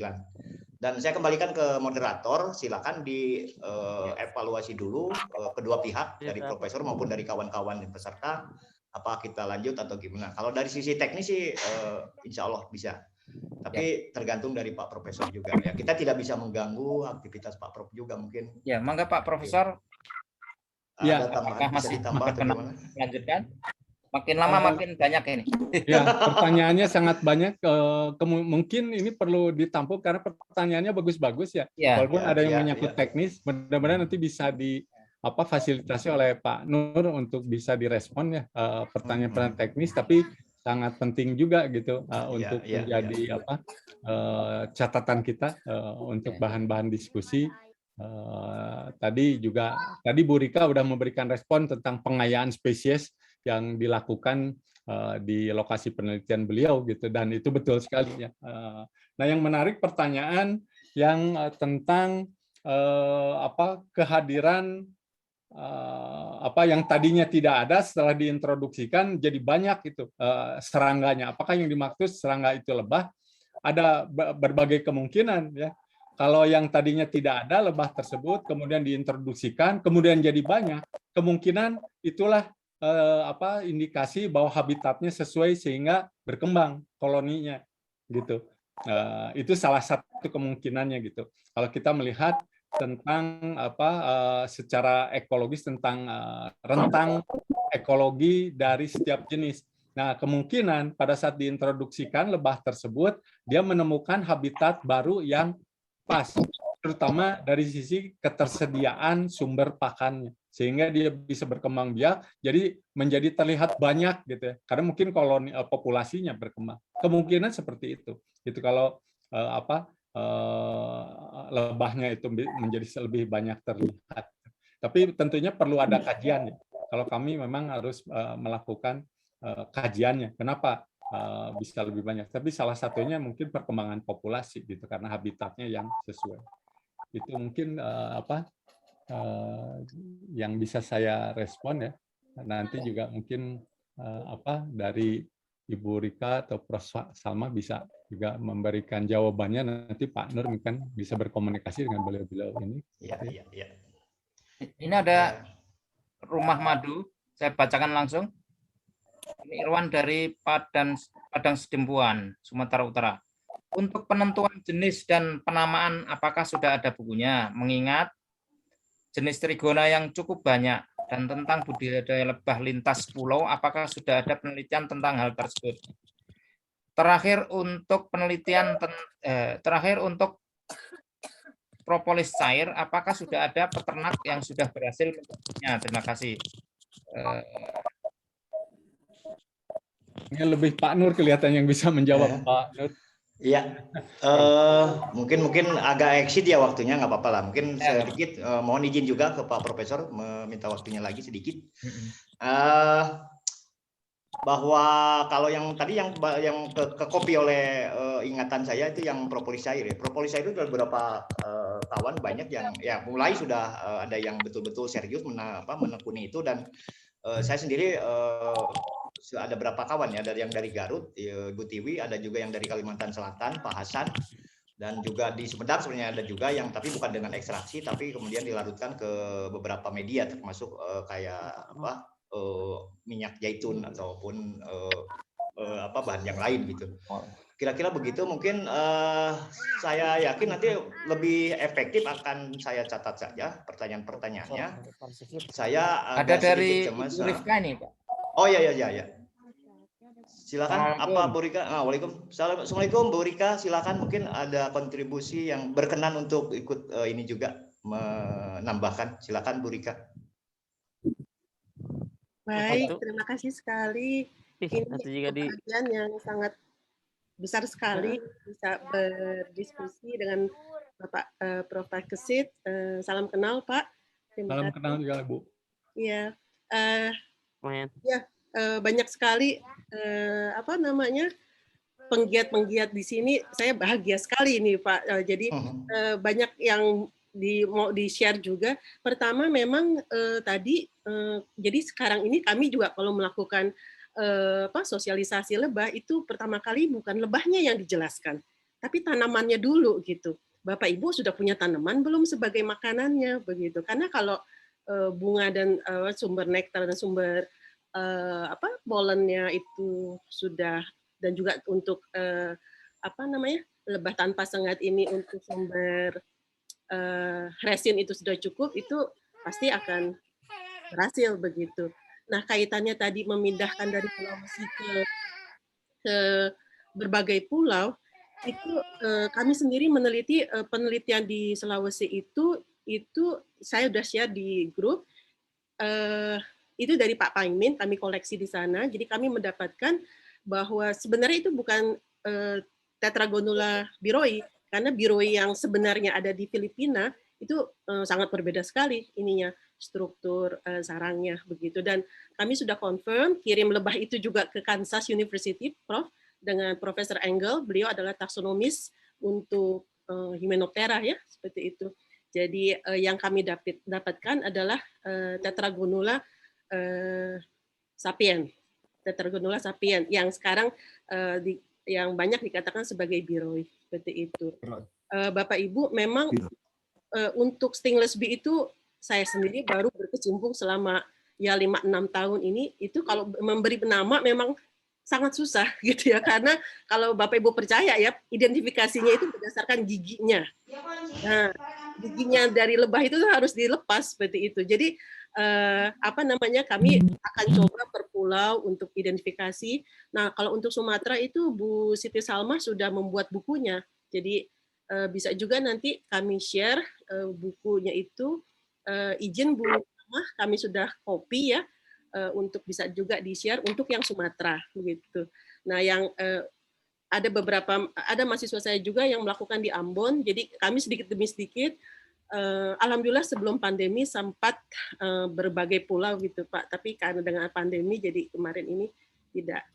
Dan saya kembalikan ke moderator, silakan dievaluasi dulu kedua pihak, dari Profesor maupun dari kawan-kawan peserta, apa kita lanjut atau gimana. Kalau dari sisi teknis sih insya Allah bisa. Tapi tergantung dari Pak Profesor juga. Ya, kita tidak bisa mengganggu aktivitas Pak Prof juga mungkin. Ya, mangga Pak Profesor. Ya, ada tambahan bisa ditambah atau gimana? Lanjutkan. Makin lama makin banyak ini. Ya, pertanyaannya sangat banyak. Mungkin ini perlu ditampung karena pertanyaannya bagus-bagus ya. Walaupun ada yang menyangkut teknis, mudah-mudahan nanti bisa fasilitasi oleh Pak Nur untuk bisa direspon ya pertanyaan-pertanyaan teknis, tapi sangat penting juga gitu untuk menjadi catatan kita untuk bahan-bahan diskusi. Tadi Bu Rika udah memberikan respon tentang pengayaan spesies yang dilakukan di lokasi penelitian beliau gitu, dan itu betul sekali ya. Nah, yang menarik pertanyaan yang tentang kehadiran yang tadinya tidak ada setelah diintroduksikan jadi banyak itu serangganya. Apakah yang dimaksud serangga itu lebah? Ada berbagai kemungkinan ya. Kalau yang tadinya tidak ada lebah tersebut kemudian diintroduksikan kemudian jadi banyak, kemungkinan itulah indikasi bahwa habitatnya sesuai sehingga berkembang koloninya gitu. Itu salah satu kemungkinannya gitu. Kalau kita melihat tentang secara ekologis tentang rentang ekologi dari setiap jenis. Nah, kemungkinan pada saat diintroduksikan lebah tersebut dia menemukan habitat baru yang pas, terutama dari sisi ketersediaan sumber pakannya, sehingga dia bisa berkembang biak, jadi menjadi terlihat banyak gitu ya. Karena mungkin koloni populasinya berkembang. Kemungkinan seperti itu. Itu kalau lebahnya itu menjadi lebih banyak terlihat. Tapi tentunya perlu ada kajian ya. Kalau kami memang harus melakukan kajiannya. Kenapa bisa lebih banyak? Tapi salah satunya mungkin perkembangan populasi gitu, karena habitatnya yang sesuai. Itu mungkin yang bisa saya respon ya. Nanti juga mungkin dari Ibu Rika atau Prof. Salma bisa juga memberikan jawabannya. Nanti Pak Nur mungkin bisa berkomunikasi dengan beliau-beliau ini. Iya. Ini ada Rumah Madu, saya bacakan langsung. Ini Irwan dari Padang Sedempuan, Sumatera Utara. Untuk penentuan jenis dan penamaan, apakah sudah ada bukunya? Mengingat jenis trigona yang cukup banyak dan tentang budidaya lebah lintas pulau, apakah sudah ada penelitian tentang hal tersebut? Terakhir untuk propolis cair, apakah sudah ada peternak yang sudah berhasil membuatnya? Terima kasih. Ini lebih Pak Nur kelihatan yang bisa menjawab, Pak Nur. Iya, mungkin agak exit ya waktunya, nggak apa-apa lah. Mungkin sedikit mohon izin juga ke Pak Profesor meminta waktunya lagi sedikit. bahwa kalau yang tadi yang ke copy oleh ingatan saya itu yang propolis cair ya. Propolis cair itu ada beberapa kawan banyak yang ya mulai sudah ada yang betul-betul serius menekuni itu, dan saya sendiri ada berapa kawan ya, dari yang dari Garut, Ibu Tiwi, ada juga yang dari Kalimantan Selatan, Pak Hasan, dan juga di Sumedang sebenarnya ada juga yang tapi bukan dengan ekstraksi tapi kemudian dilarutkan ke beberapa media termasuk kayak minyak zaitun ataupun bahan yang lain gitu. Kira-kira begitu. Mungkin saya yakin nanti lebih efektif akan saya catat saja pertanyaan-pertanyaannya. Saya ada agak dari sedikit cemas. Rifka ini, Pak. Oh ya. Silakan, apa Bu Rika? Waalaikumsalam. Assalamualaikum Bu Rika, silakan, mungkin ada kontribusi yang berkenan untuk ikut ini juga menambahkan. Silakan Bu Rika. Baik, terima kasih sekali. Ini kebahagiaan yang sangat besar sekali bisa berdiskusi dengan Bapak Prof. Kesit. Salam kenal, Pak. Salam kenal juga, Bu. Iya. Banyak sekali penggiat-penggiat di sini. Saya bahagia sekali ini, Pak. Jadi banyak yang mau di-share juga. Pertama memang tadi jadi sekarang ini kami juga kalau melakukan sosialisasi lebah itu pertama kali bukan lebahnya yang dijelaskan, tapi tanamannya dulu gitu. Bapak Ibu sudah punya tanaman belum sebagai makanannya begitu. Karena kalau bunga dan sumber nektar dan sumber polennya itu sudah, dan juga untuk lebah tanpa sengat ini untuk sumber resin itu sudah cukup, itu pasti akan berhasil begitu. Nah, kaitannya tadi memindahkan dari Sulawesi ke berbagai pulau, itu kami sendiri meneliti penelitian di Sulawesi itu saya sudah share di grup. Itu dari Pak Paimin, kami koleksi di sana. Jadi kami mendapatkan bahwa sebenarnya itu bukan Tetragonula biroi, karena biroi yang sebenarnya ada di Filipina itu sangat berbeda sekali ininya, struktur sarangnya begitu. Dan kami sudah confirm kirim lebah itu juga ke Kansas University, Prof, dengan Profesor Engel. Beliau adalah taksonomis untuk Hymenoptera ya, seperti itu. Jadi yang kami dapatkan adalah Tetragonula sapien, Tetragonula sapien yang sekarang yang banyak dikatakan sebagai biroi, seperti itu. Bapak Ibu, memang untuk stingless bee itu saya sendiri baru berkecimpung selama ya 5-6 tahun ini. Itu kalau memberi nama memang sangat susah gitu ya, karena kalau Bapak Ibu percaya ya, identifikasinya itu berdasarkan giginya. Nah, giginya dari lebah itu harus dilepas seperti itu. Jadi kami akan coba per pulau untuk identifikasi. Nah, kalau untuk Sumatera itu Bu Siti Salma sudah membuat bukunya. Jadi bisa juga nanti kami share bukunya itu. Izin Bu Salma, kami sudah copy ya, untuk bisa juga di-share untuk yang Sumatera begitu. Nah, yang ada mahasiswa saya juga yang melakukan di Ambon. Jadi kami sedikit demi sedikit, alhamdulillah sebelum pandemi sempat berbagai pulau gitu Pak, tapi karena dengan pandemi jadi kemarin ini tidak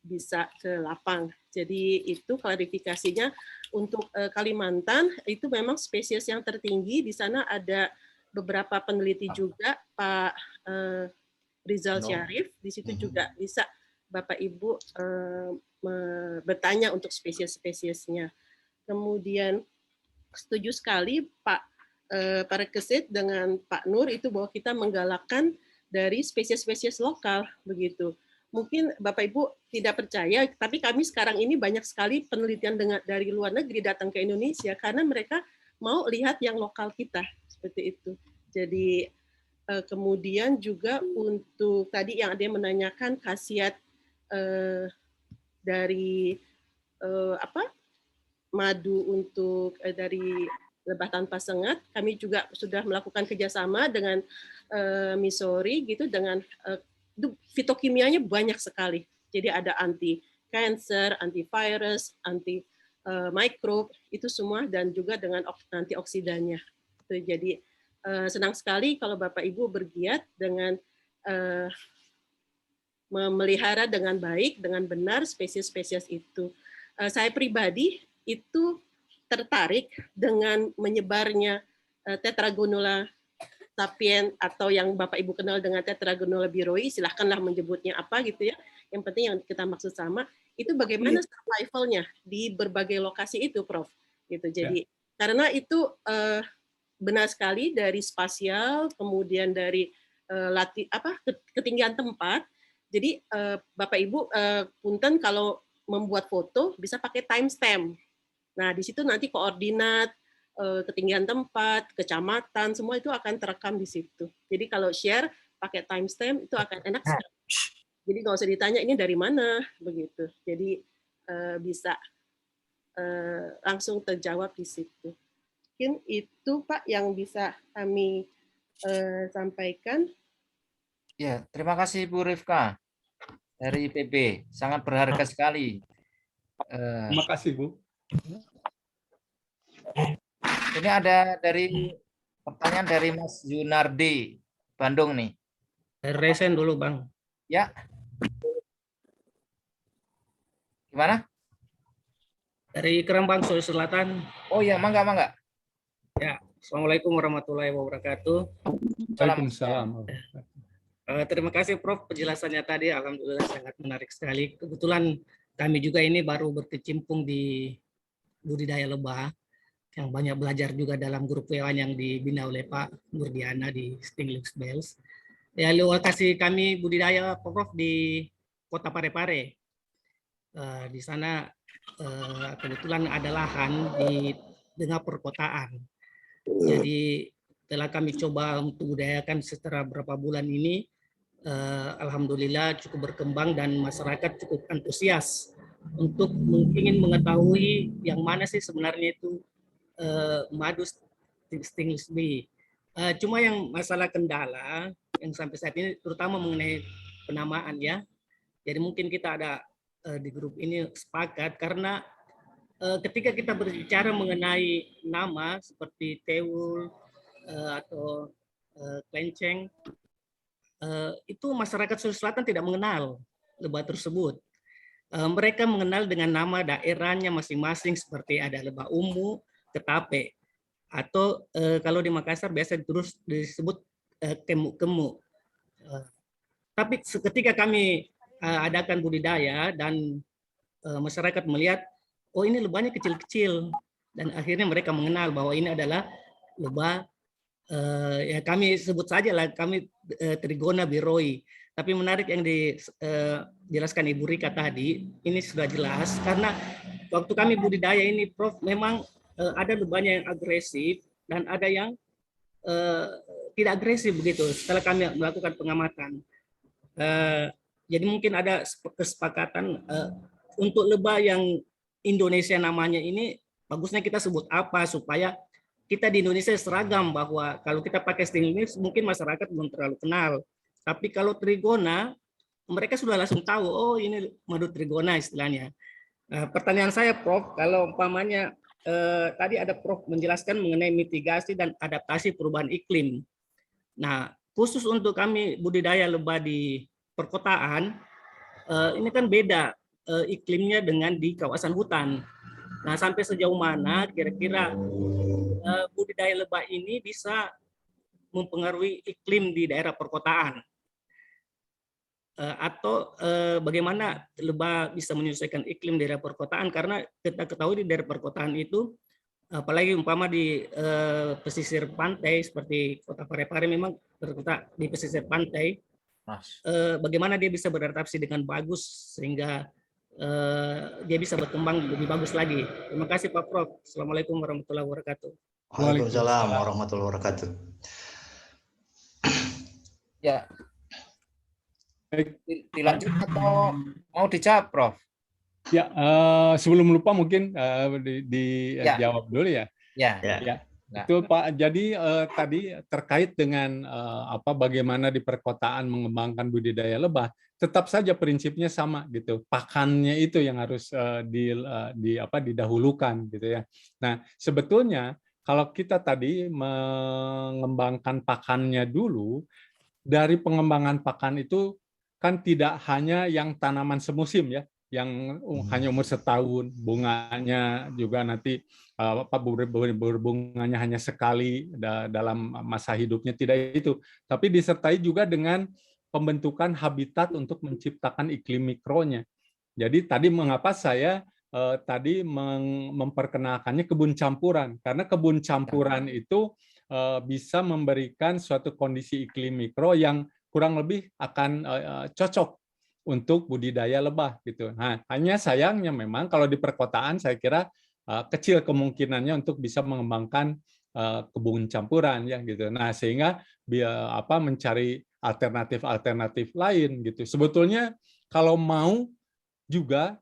bisa ke lapang. Jadi itu klarifikasinya. Untuk Kalimantan itu memang spesies yang tertinggi di sana, ada beberapa peneliti juga, Pak Rizal Syarif, di situ juga bisa Bapak Ibu bertanya untuk spesies-spesiesnya. Kemudian setuju sekali Pak Kesit dengan Pak Nur itu bahwa kita menggalakkan dari spesies-spesies lokal begitu. Mungkin Bapak Ibu tidak percaya, tapi kami sekarang ini banyak sekali penelitian dari luar negeri datang ke Indonesia karena mereka mau lihat yang lokal kita seperti itu. Jadi kemudian juga untuk tadi yang ada yang menanyakan khasiat dari madu untuk dari lebah tanpa sengat, kami juga sudah melakukan kerjasama dengan Missouri gitu, dengan fitokimianya banyak sekali. Jadi ada anti cancer, antivirus, anti microbe itu semua, dan juga dengan antioksidannya. Jadi senang sekali kalau Bapak Ibu bergiat dengan memelihara dengan baik, dengan benar spesies-spesies itu. Saya pribadi itu tertarik dengan menyebarnya Tetragonula sapien atau yang Bapak Ibu kenal dengan Tetragonula biroi, silahkanlah menyebutnya apa gitu ya. Yang penting yang kita maksud sama, itu bagaimana survival-nya di berbagai lokasi itu, Prof. Gitu. Jadi karena itu benar sekali dari spasial, kemudian dari ketinggian tempat. Jadi Bapak Ibu punten kalau membuat foto bisa pakai timestamp. Nah, di situ nanti koordinat, ketinggian tempat, kecamatan, semua itu akan terekam di situ. Jadi kalau share pakai timestamp itu akan enak sekali. Jadi nggak usah ditanya ini dari mana, begitu. Jadi bisa langsung terjawab di situ. Mungkin itu Pak yang bisa kami sampaikan. Ya, terima kasih Bu Rifka dari IPB, sangat berharga sekali. Terima kasih Bu. Ini ada dari pertanyaan dari Mas Yunardi, Bandung nih. Dari Resen dulu Bang. Ya. Gimana? Dari Kerembang, Sulawesi Selatan. Oh ya, mangga. Ya, Assalamualaikum warahmatullahi wabarakatuh. Waalaikumsalam. Terima kasih Prof penjelasannya tadi, alhamdulillah sangat menarik sekali. Kebetulan kami juga ini baru berkecimpung di budidaya lebah, yang banyak belajar juga dalam grup WA yang dibina oleh Pak Nurdiana di Stinglix Bells. Ya, lokasi kami budidaya Prof di Kota Parepare. Di sana kebetulan ada lahan di tengah perkotaan. Jadi telah kami coba untuk budayakan setelah beberapa bulan ini, alhamdulillah cukup berkembang dan masyarakat cukup antusias untuk ingin mengetahui yang mana sih sebenarnya itu madu Stinglix bee. Cuma yang masalah kendala yang sampai saat ini terutama mengenai penamaan ya. Jadi mungkin kita ada di grup ini sepakat karena ketika kita berbicara mengenai nama seperti Teul atau Klenceng, itu masyarakat Sulawesi Selatan tidak mengenal lebah tersebut. Mereka mengenal dengan nama daerahnya masing-masing seperti ada lebah ungu, ketape, atau kalau di Makassar biasa terus disebut kemu-kemu. Tapi ketika kami adakan budidaya dan masyarakat melihat, oh ini lebahnya kecil-kecil, dan akhirnya mereka mengenal bahwa ini adalah lebah, ya kami sebut saja lah, kami Trigona biroi. Tapi menarik yang dijelaskan Ibu Rika tadi, ini sudah jelas, karena waktu kami budidaya ini, Prof, memang ada lebahnya yang agresif, dan ada yang tidak agresif begitu, setelah kami melakukan pengamatan. Jadi mungkin ada kesepakatan untuk lebah yang Indonesia namanya ini bagusnya kita sebut apa supaya kita di Indonesia seragam, bahwa kalau kita pakai Stinglix mungkin masyarakat belum terlalu kenal. Tapi kalau Trigona mereka sudah langsung tahu, oh ini madu Trigona istilahnya. Pertanyaan saya Prof, kalau umpamanya tadi ada Prof menjelaskan mengenai mitigasi dan adaptasi perubahan iklim. Nah, khusus untuk kami budidaya lebah di perkotaan, ini kan beda iklimnya dengan di kawasan hutan. Nah, sampai sejauh mana kira-kira budidaya lebah ini bisa mempengaruhi iklim di daerah perkotaan? Atau bagaimana lebah bisa menyesuaikan iklim di daerah perkotaan? Karena kita ketahui di daerah perkotaan itu, apalagi umpama di pesisir pantai seperti Kota Parepare memang terletak di pesisir pantai, bagaimana dia bisa beradaptasi dengan bagus sehingga dia bisa berkembang lebih bagus lagi. Terima kasih Pak Prof. Assalamualaikum warahmatullahi wabarakatuh. Waalaikumsalam warahmatullahi wabarakatuh. Ya. Dilanjut atau mau dijawab, Prof? Ya, sebelum lupa mungkin dijawab dulu ya. Ya. Itu Pak. Jadi tadi terkait dengan bagaimana di perkotaan mengembangkan budidaya lebah, tetap saja prinsipnya sama gitu. Pakannya itu yang harus didahulukan gitu ya. Nah, sebetulnya kalau kita tadi mengembangkan pakannya dulu, dari pengembangan pakan itu kan tidak hanya yang tanaman semusim ya, yang hanya umur setahun, bunganya juga nanti berbunganya hanya sekali dalam masa hidupnya, tidak itu. Tapi disertai juga dengan pembentukan habitat untuk menciptakan iklim mikronya. Jadi tadi mengapa saya tadi memperkenalkannya kebun campuran, karena kebun campuran itu bisa memberikan suatu kondisi iklim mikro yang kurang lebih akan cocok untuk budidaya lebah gitu. Nah, hanya sayangnya memang kalau di perkotaan saya kira kecil kemungkinannya untuk bisa mengembangkan kebun campuran ya gitu. Nah, sehingga mencari alternatif-alternatif lain gitu. Sebetulnya kalau mau juga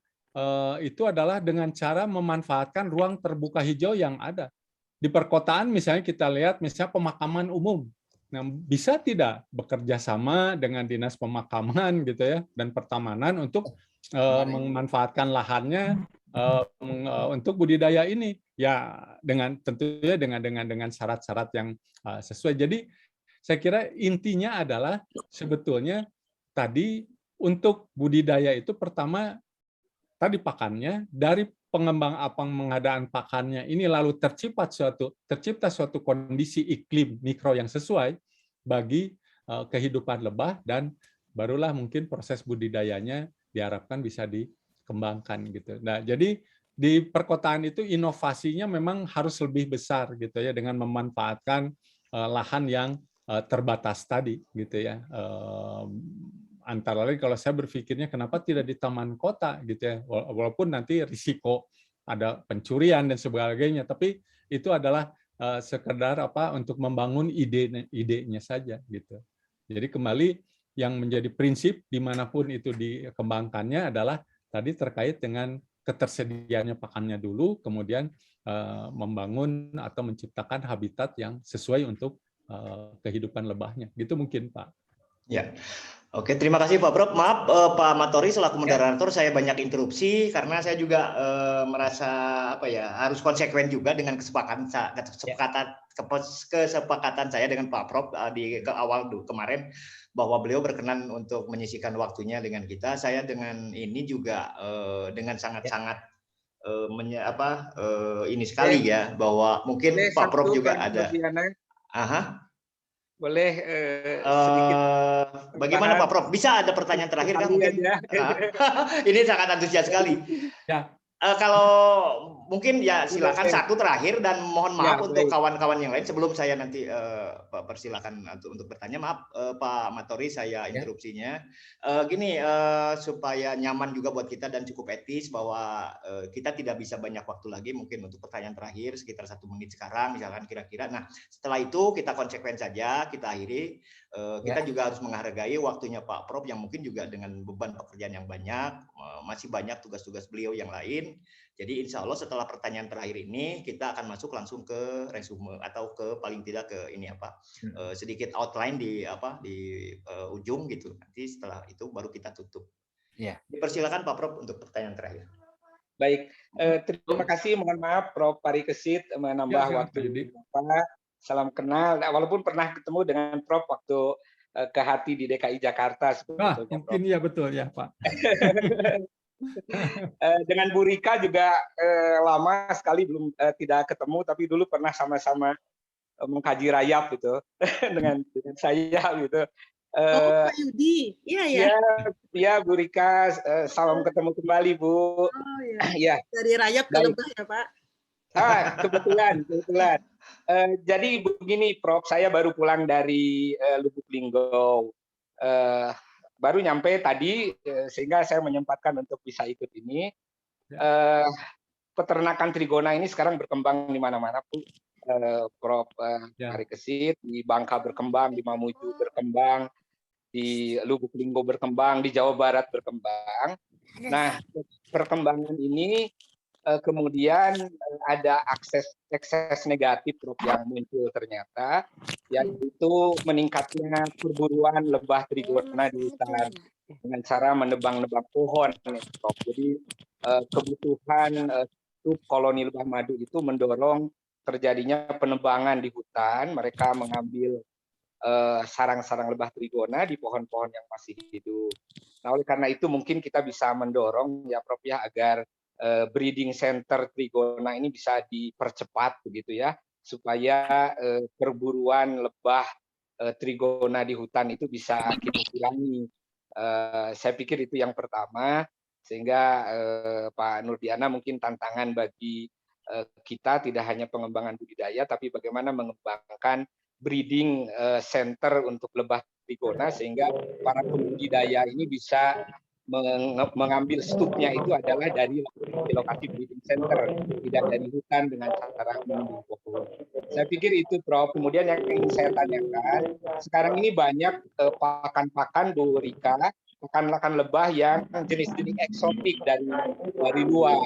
itu adalah dengan cara memanfaatkan ruang terbuka hijau yang ada. Di perkotaan misalnya kita lihat misalnya pemakaman umum. Nah, bisa tidak bekerja sama dengan dinas pemakaman gitu ya dan pertamanan untuk memanfaatkan lahannya untuk budidaya ini ya dengan tentunya dengan syarat-syarat yang sesuai. Jadi saya kira intinya adalah sebetulnya tadi untuk budidaya itu pertama tadi pakannya dari pengembang pengadaan pakannya ini lalu tercipta suatu kondisi iklim mikro yang sesuai bagi kehidupan lebah dan barulah mungkin proses budidayanya diharapkan bisa dikembangkan gitu. Nah, jadi di perkotaan itu inovasinya memang harus lebih besar gitu ya dengan memanfaatkan lahan yang terbatas tadi gitu ya. Antara lain kalau saya berpikirnya kenapa tidak di taman kota gitu ya, walaupun nanti risiko ada pencurian dan sebagainya, tapi itu adalah sekedar untuk membangun idenya saja gitu. Jadi kembali yang menjadi prinsip dimanapun itu dikembangkannya adalah tadi terkait dengan ketersediaannya pakannya dulu, kemudian membangun atau menciptakan habitat yang sesuai untuk kehidupan lebahnya. Gitu mungkin Pak. Ya. Oke, terima kasih Pak Prof. Maaf Pak Matori selaku moderator saya banyak interupsi karena saya juga merasa harus konsekuen juga dengan kesepakatan saya dengan Pak Prof di awal kemarin bahwa beliau berkenan untuk menyisihkan waktunya dengan kita. Saya dengan ini juga dengan sangat-sangat ini sekali ya bahwa mungkin Pak Prof juga ada. Boleh sedikit bagaimana Pak Prof? Bisa ada pertanyaan terakhir kan mungkin? Ini sangat antusias sekali. Ya. Kalau mungkin ya silakan satu terakhir dan mohon maaf untuk kawan-kawan yang lain sebelum saya nanti persilakan untuk bertanya. Maaf Pak Matori saya interupsinya. Gini supaya nyaman juga buat kita dan cukup etis bahwa kita tidak bisa banyak waktu lagi mungkin untuk pertanyaan terakhir sekitar 1 menit sekarang misalkan kira-kira. Nah setelah itu kita konsekuen saja kita akhiri. Kita juga harus menghargai waktunya Pak Prof yang mungkin juga dengan beban pekerjaan yang banyak masih banyak tugas-tugas beliau yang lain. Jadi insya Allah setelah pertanyaan terakhir ini kita akan masuk langsung ke resume atau ke paling tidak ke ini sedikit outline di ujung gitu. Nanti setelah itu baru kita tutup. Ya. Dipersilakan Pak Prof untuk pertanyaan terakhir. Baik, terima kasih. Mohon maaf Prof Parikesit menambah waktu Bapak. Salam kenal, walaupun pernah ketemu dengan Prof waktu ke Hati di DKI Jakarta. Mungkin ya betul ya Pak. Dengan Bu Rika juga lama sekali belum tidak ketemu, tapi dulu pernah sama-sama mengkaji rayap gitu dengan saya gitu. Pak Yudi, iya Bu Rika, salam ketemu kembali Bu. Ya. Dari rayap ke lebah ya Pak. Kebetulan. Jadi begini Prof, saya baru pulang dari Lubuk Linggau. Baru nyampe tadi sehingga saya menyempatkan untuk bisa ikut ini. Peternakan trigona ini sekarang berkembang di mana-mana Bu. Prof Parikesit, di Bangka berkembang, di Mamuju berkembang, di Lubuk Linggau berkembang, di Jawa Barat berkembang. Nah, perkembangan ini kemudian ada ekses negatif yang muncul ternyata, yaitu meningkatnya perburuan lebah trigona di hutan dengan cara menebang-nebang pohon. Jadi kebutuhan koloni lebah madu itu mendorong terjadinya penebangan di hutan. Mereka mengambil sarang-sarang lebah trigona di pohon-pohon yang masih hidup. Nah, oleh karena itu mungkin kita bisa mendorong ya Prof ya agar breeding center trigona ini bisa dipercepat begitu ya, supaya perburuan lebah trigona di hutan itu bisa kita kurangi. Saya pikir itu yang pertama, sehingga Pak Nurdiana mungkin tantangan bagi kita tidak hanya pengembangan budidaya, tapi bagaimana mengembangkan breeding center untuk lebah trigona sehingga para pembudidaya ini bisa mengambil stuknya itu adalah dari lokasi breeding center, tidak dari hutan dengan cara menumbuh pohon. Saya pikir itu Prof. Kemudian yang ingin saya tanyakan, sekarang ini banyak pakan-pakan Bu Rika, pakan-pakan lebah yang jenis-jenis eksotik dari luar.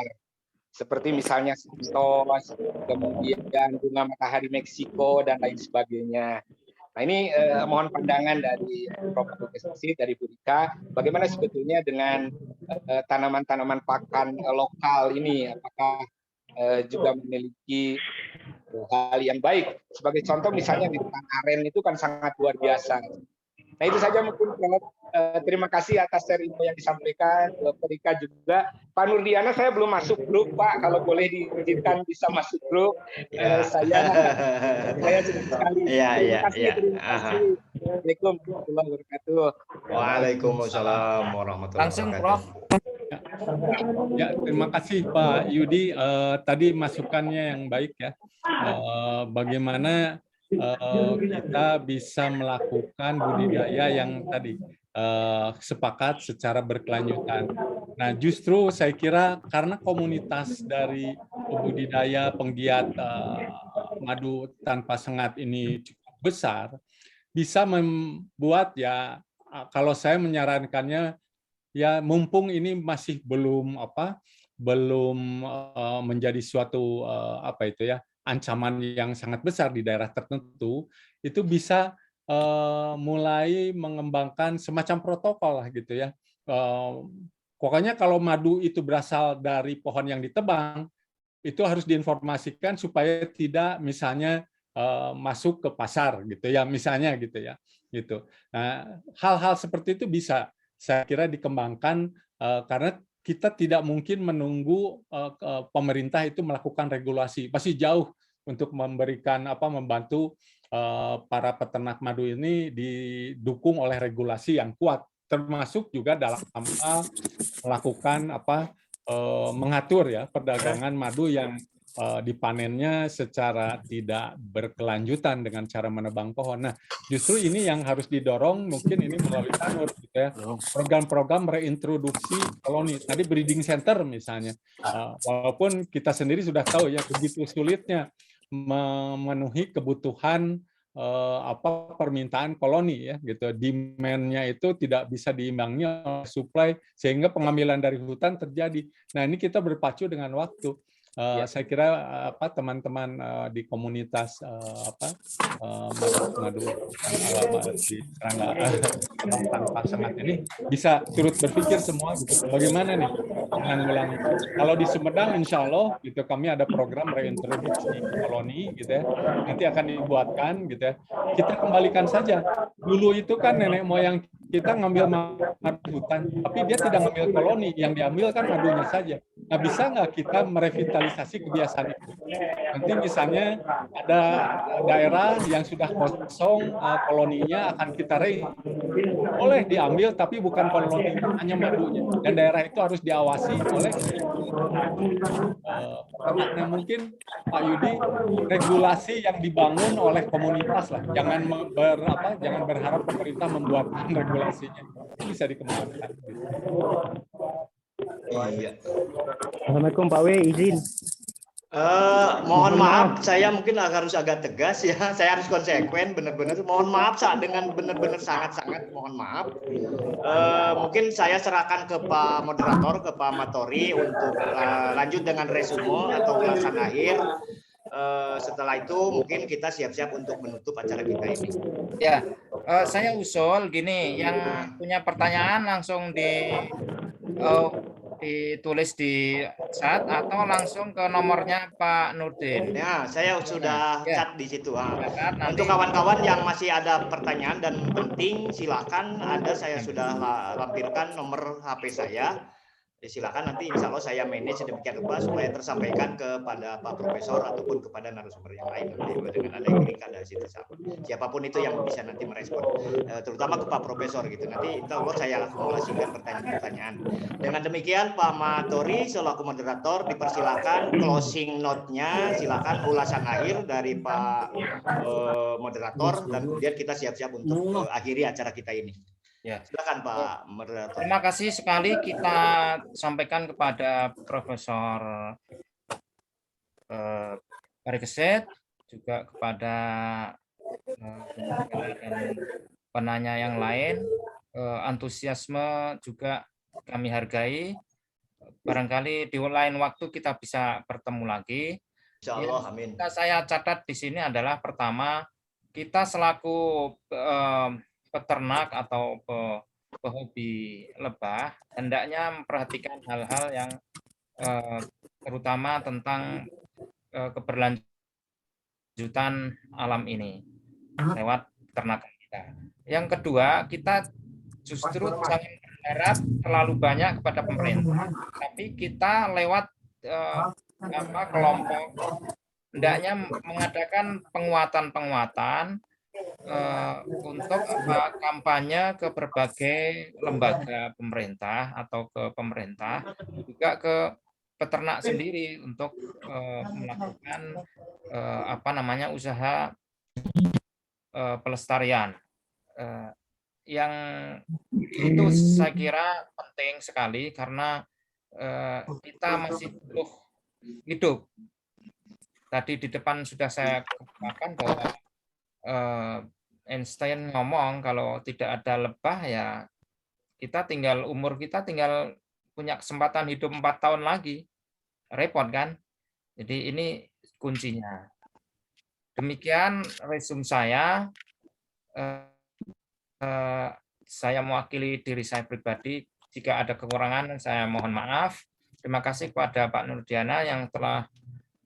Seperti misalnya santos, kemudian bunga matahari Meksiko, dan lain sebagainya. Nah ini mohon pandangan dari Prof. Advokasi, dari Bu Rika, bagaimana sebetulnya dengan tanaman-tanaman pakan lokal ini, apakah juga memiliki hal yang baik? Sebagai contoh misalnya di hutan aren itu kan sangat luar biasa. Nah itu saja mungkin Prof. Terima kasih atas info yang disampaikan, Dr. Rika juga. Pak Nurdiana saya belum masuk grup Pak, kalau boleh diizinkan bisa masuk grup. Saya senang sekali. Terima kasih. Assalamualaikum warahmatullahi wabarakatuh. Waalaikumsalam warahmatullahi wabarakatuh. Ya, terima kasih Pak Yudi. Tadi masukannya yang baik ya. Bagaimana kita bisa melakukan budidaya yang tadi sepakat secara berkelanjutan. Nah, justru saya kira karena komunitas dari pembudidaya penggiat madu tanpa sengat ini cukup besar, bisa membuat ya, kalau saya menyarankannya ya, mumpung ini masih belum menjadi suatu ancaman yang sangat besar di daerah tertentu, itu bisa mulai mengembangkan semacam protokol lah gitu ya. Pokoknya kalau madu itu berasal dari pohon yang ditebang, itu harus diinformasikan supaya tidak misalnya masuk ke pasar gitu ya, misalnya gitu ya. Gitu. Nah, hal-hal seperti itu bisa saya kira dikembangkan karena kita tidak mungkin menunggu pemerintah itu melakukan regulasi. Pasti jauh untuk membantu para peternak madu ini didukung oleh regulasi yang kuat, termasuk juga dalam hal melakukan mengatur ya perdagangan madu yang dipanennya secara tidak berkelanjutan dengan cara menebang pohon. Nah, justru ini yang harus didorong mungkin ini melalui TANUR gitu ya. Program-program reintroduksi koloni. Tadi breeding center misalnya. Walaupun kita sendiri sudah tahu ya begitu sulitnya memenuhi kebutuhan permintaan koloni ya gitu. Demand-nya itu tidak bisa diimbangi oleh supply sehingga pengambilan dari hutan terjadi. Nah, ini kita berpacu dengan waktu. Saya kira teman-teman di komunitas madu di serangga tanpa sengat ini bisa turut berpikir semua gitu. Bagaimana nih menanggulangi? Kalau di Sumedang insya Allah gitu kami ada program reintroduksi koloni gitu ya. Nanti akan dibuatkan gitu ya. Kita kembalikan saja. Dulu itu kan nenek moyang kita ngambil madu hutan, tapi dia tidak ngambil koloni, yang diambil kan madunya saja. Nah, bisa nggak kita merevitalisasi kebiasaan itu? Nanti misalnya ada daerah yang sudah kosong koloninya akan kita boleh diambil, tapi bukan koloninya, hanya madunya. Dan daerah itu harus diawasi oleh nah, mungkin Pak Yudi, regulasi yang dibangun oleh komunitas lah. Jangan berharap pemerintah membuat regulasinya. Itu bisa dikembangkan. Iya. Assalamualaikum Pak W, izin. Mohon maaf, saya mungkin harus agak tegas ya. Saya harus konsekuen, benar-benar. Mohon maaf dengan benar-benar sangat-sangat mohon maaf. Mungkin saya serahkan ke Pak Moderator, ke Pak Matori untuk lanjut dengan resume atau ulasan akhir. Setelah itu mungkin kita siap-siap untuk menutup acara kita ini. Ya, saya usul gini, yang punya pertanyaan langsung ditulis di chat atau langsung ke nomornya Pak Nurdin? Ya, saya sudah Ya. chat di situ. Nanti- Untuk kawan-kawan yang masih ada pertanyaan dan penting, silakan. Saya sudah lampirkan nomor HP saya. Silakan, nanti insya Allah saya manage sedemikian rupa supaya tersampaikan kepada Pak Profesor ataupun kepada narasumber yang lain dengan ada link ada situ siapapun itu yang bisa nanti merespon, terutama ke Pak Profesor gitu. Nanti insya Allah saya akumulasikan pertanyaan-pertanyaan. Dengan demikian Pak Matori selaku moderator dipersilakan closing note-nya, silakan ulasan akhir dari Pak moderator dan kemudian kita siap-siap untuk akhiri acara kita ini. Ya. Silakan Pak moderator. Terima kasih sekali kita sampaikan kepada Profesor Parikesit, juga kepada penanya yang lain. Antusiasme juga kami hargai. Barangkali di lain waktu kita bisa bertemu lagi. Insya Allah, amin. Saya catat di sini adalah pertama, kita selaku peternak atau pehobi lebah hendaknya memperhatikan hal-hal yang terutama tentang keberlanjutan alam ini lewat peternakan kita. Yang kedua, kita justru jangan berharap terlalu banyak kepada pemerintah, tapi kita lewat kelompok hendaknya mengadakan penguatan-penguatan untuk kampanye ke berbagai lembaga pemerintah atau ke pemerintah, juga ke peternak sendiri untuk melakukan usaha pelestarian. Yang itu saya kira penting sekali karena kita masih butuh hidup. Tadi di depan sudah saya katakan bahwa Einstein ngomong kalau tidak ada lebah ya umur kita tinggal punya kesempatan hidup 4 tahun lagi, repot kan? Jadi ini kuncinya. Demikian resume saya. Saya mewakili diri saya pribadi. Jika ada kekurangan saya mohon maaf. Terima kasih kepada Pak Nurdiana yang telah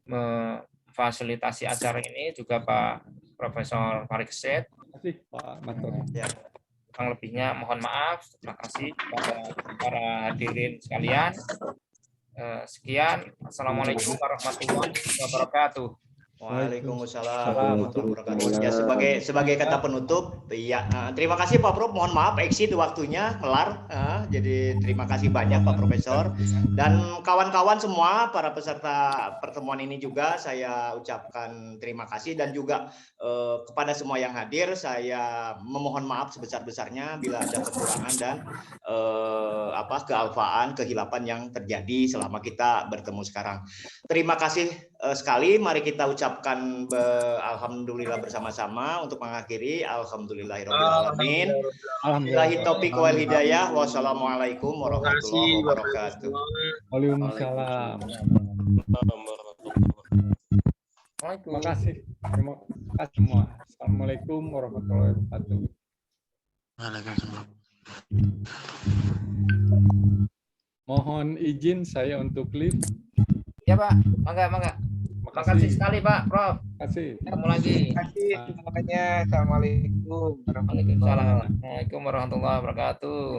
memfasilitasi acara ini, juga Pak Profesor Parikesit. Terima kasih Pak Matori. Ya, kurang lebihnya mohon maaf. Terima kasih kepada para hadirin sekalian. Sekian. Assalamualaikum warahmatullahi wabarakatuh. Waalaikumsalam warahmatullahi wabarakatuh. Ya, sebagai kata penutup, ya terima kasih Pak Prof. Mohon maaf exit waktunya kelar. Jadi terima kasih banyak Pak Profesor dan kawan-kawan semua para peserta pertemuan ini juga saya ucapkan terima kasih dan juga kepada semua yang hadir saya memohon maaf sebesar-besarnya bila ada kekurangan dan kealfaan, kehilapan yang terjadi selama kita bertemu sekarang. Terima kasih sekali. Mari kita ucapkan alhamdulillah bersama-sama untuk mengakhiri alhamdulillahirobbilalamin. Billahi taufiq wal hidayah. Wassalamualaikum warahmatullahi wabarakatuh. Waalaikumsalam. Terima kasih. Terima kasih semua. Assalamualaikum warahmatullahi wabarakatuh. Mohon izin saya untuk live. Ya Pak, mangga. Terima kasih sekali Pak Prof. Terima kasih. Ketemu lagi. Terima kasih semuanya. Assalamualaikum. Waalaikumsalam. Assalamualaikum warahmatullahi wabarakatuh.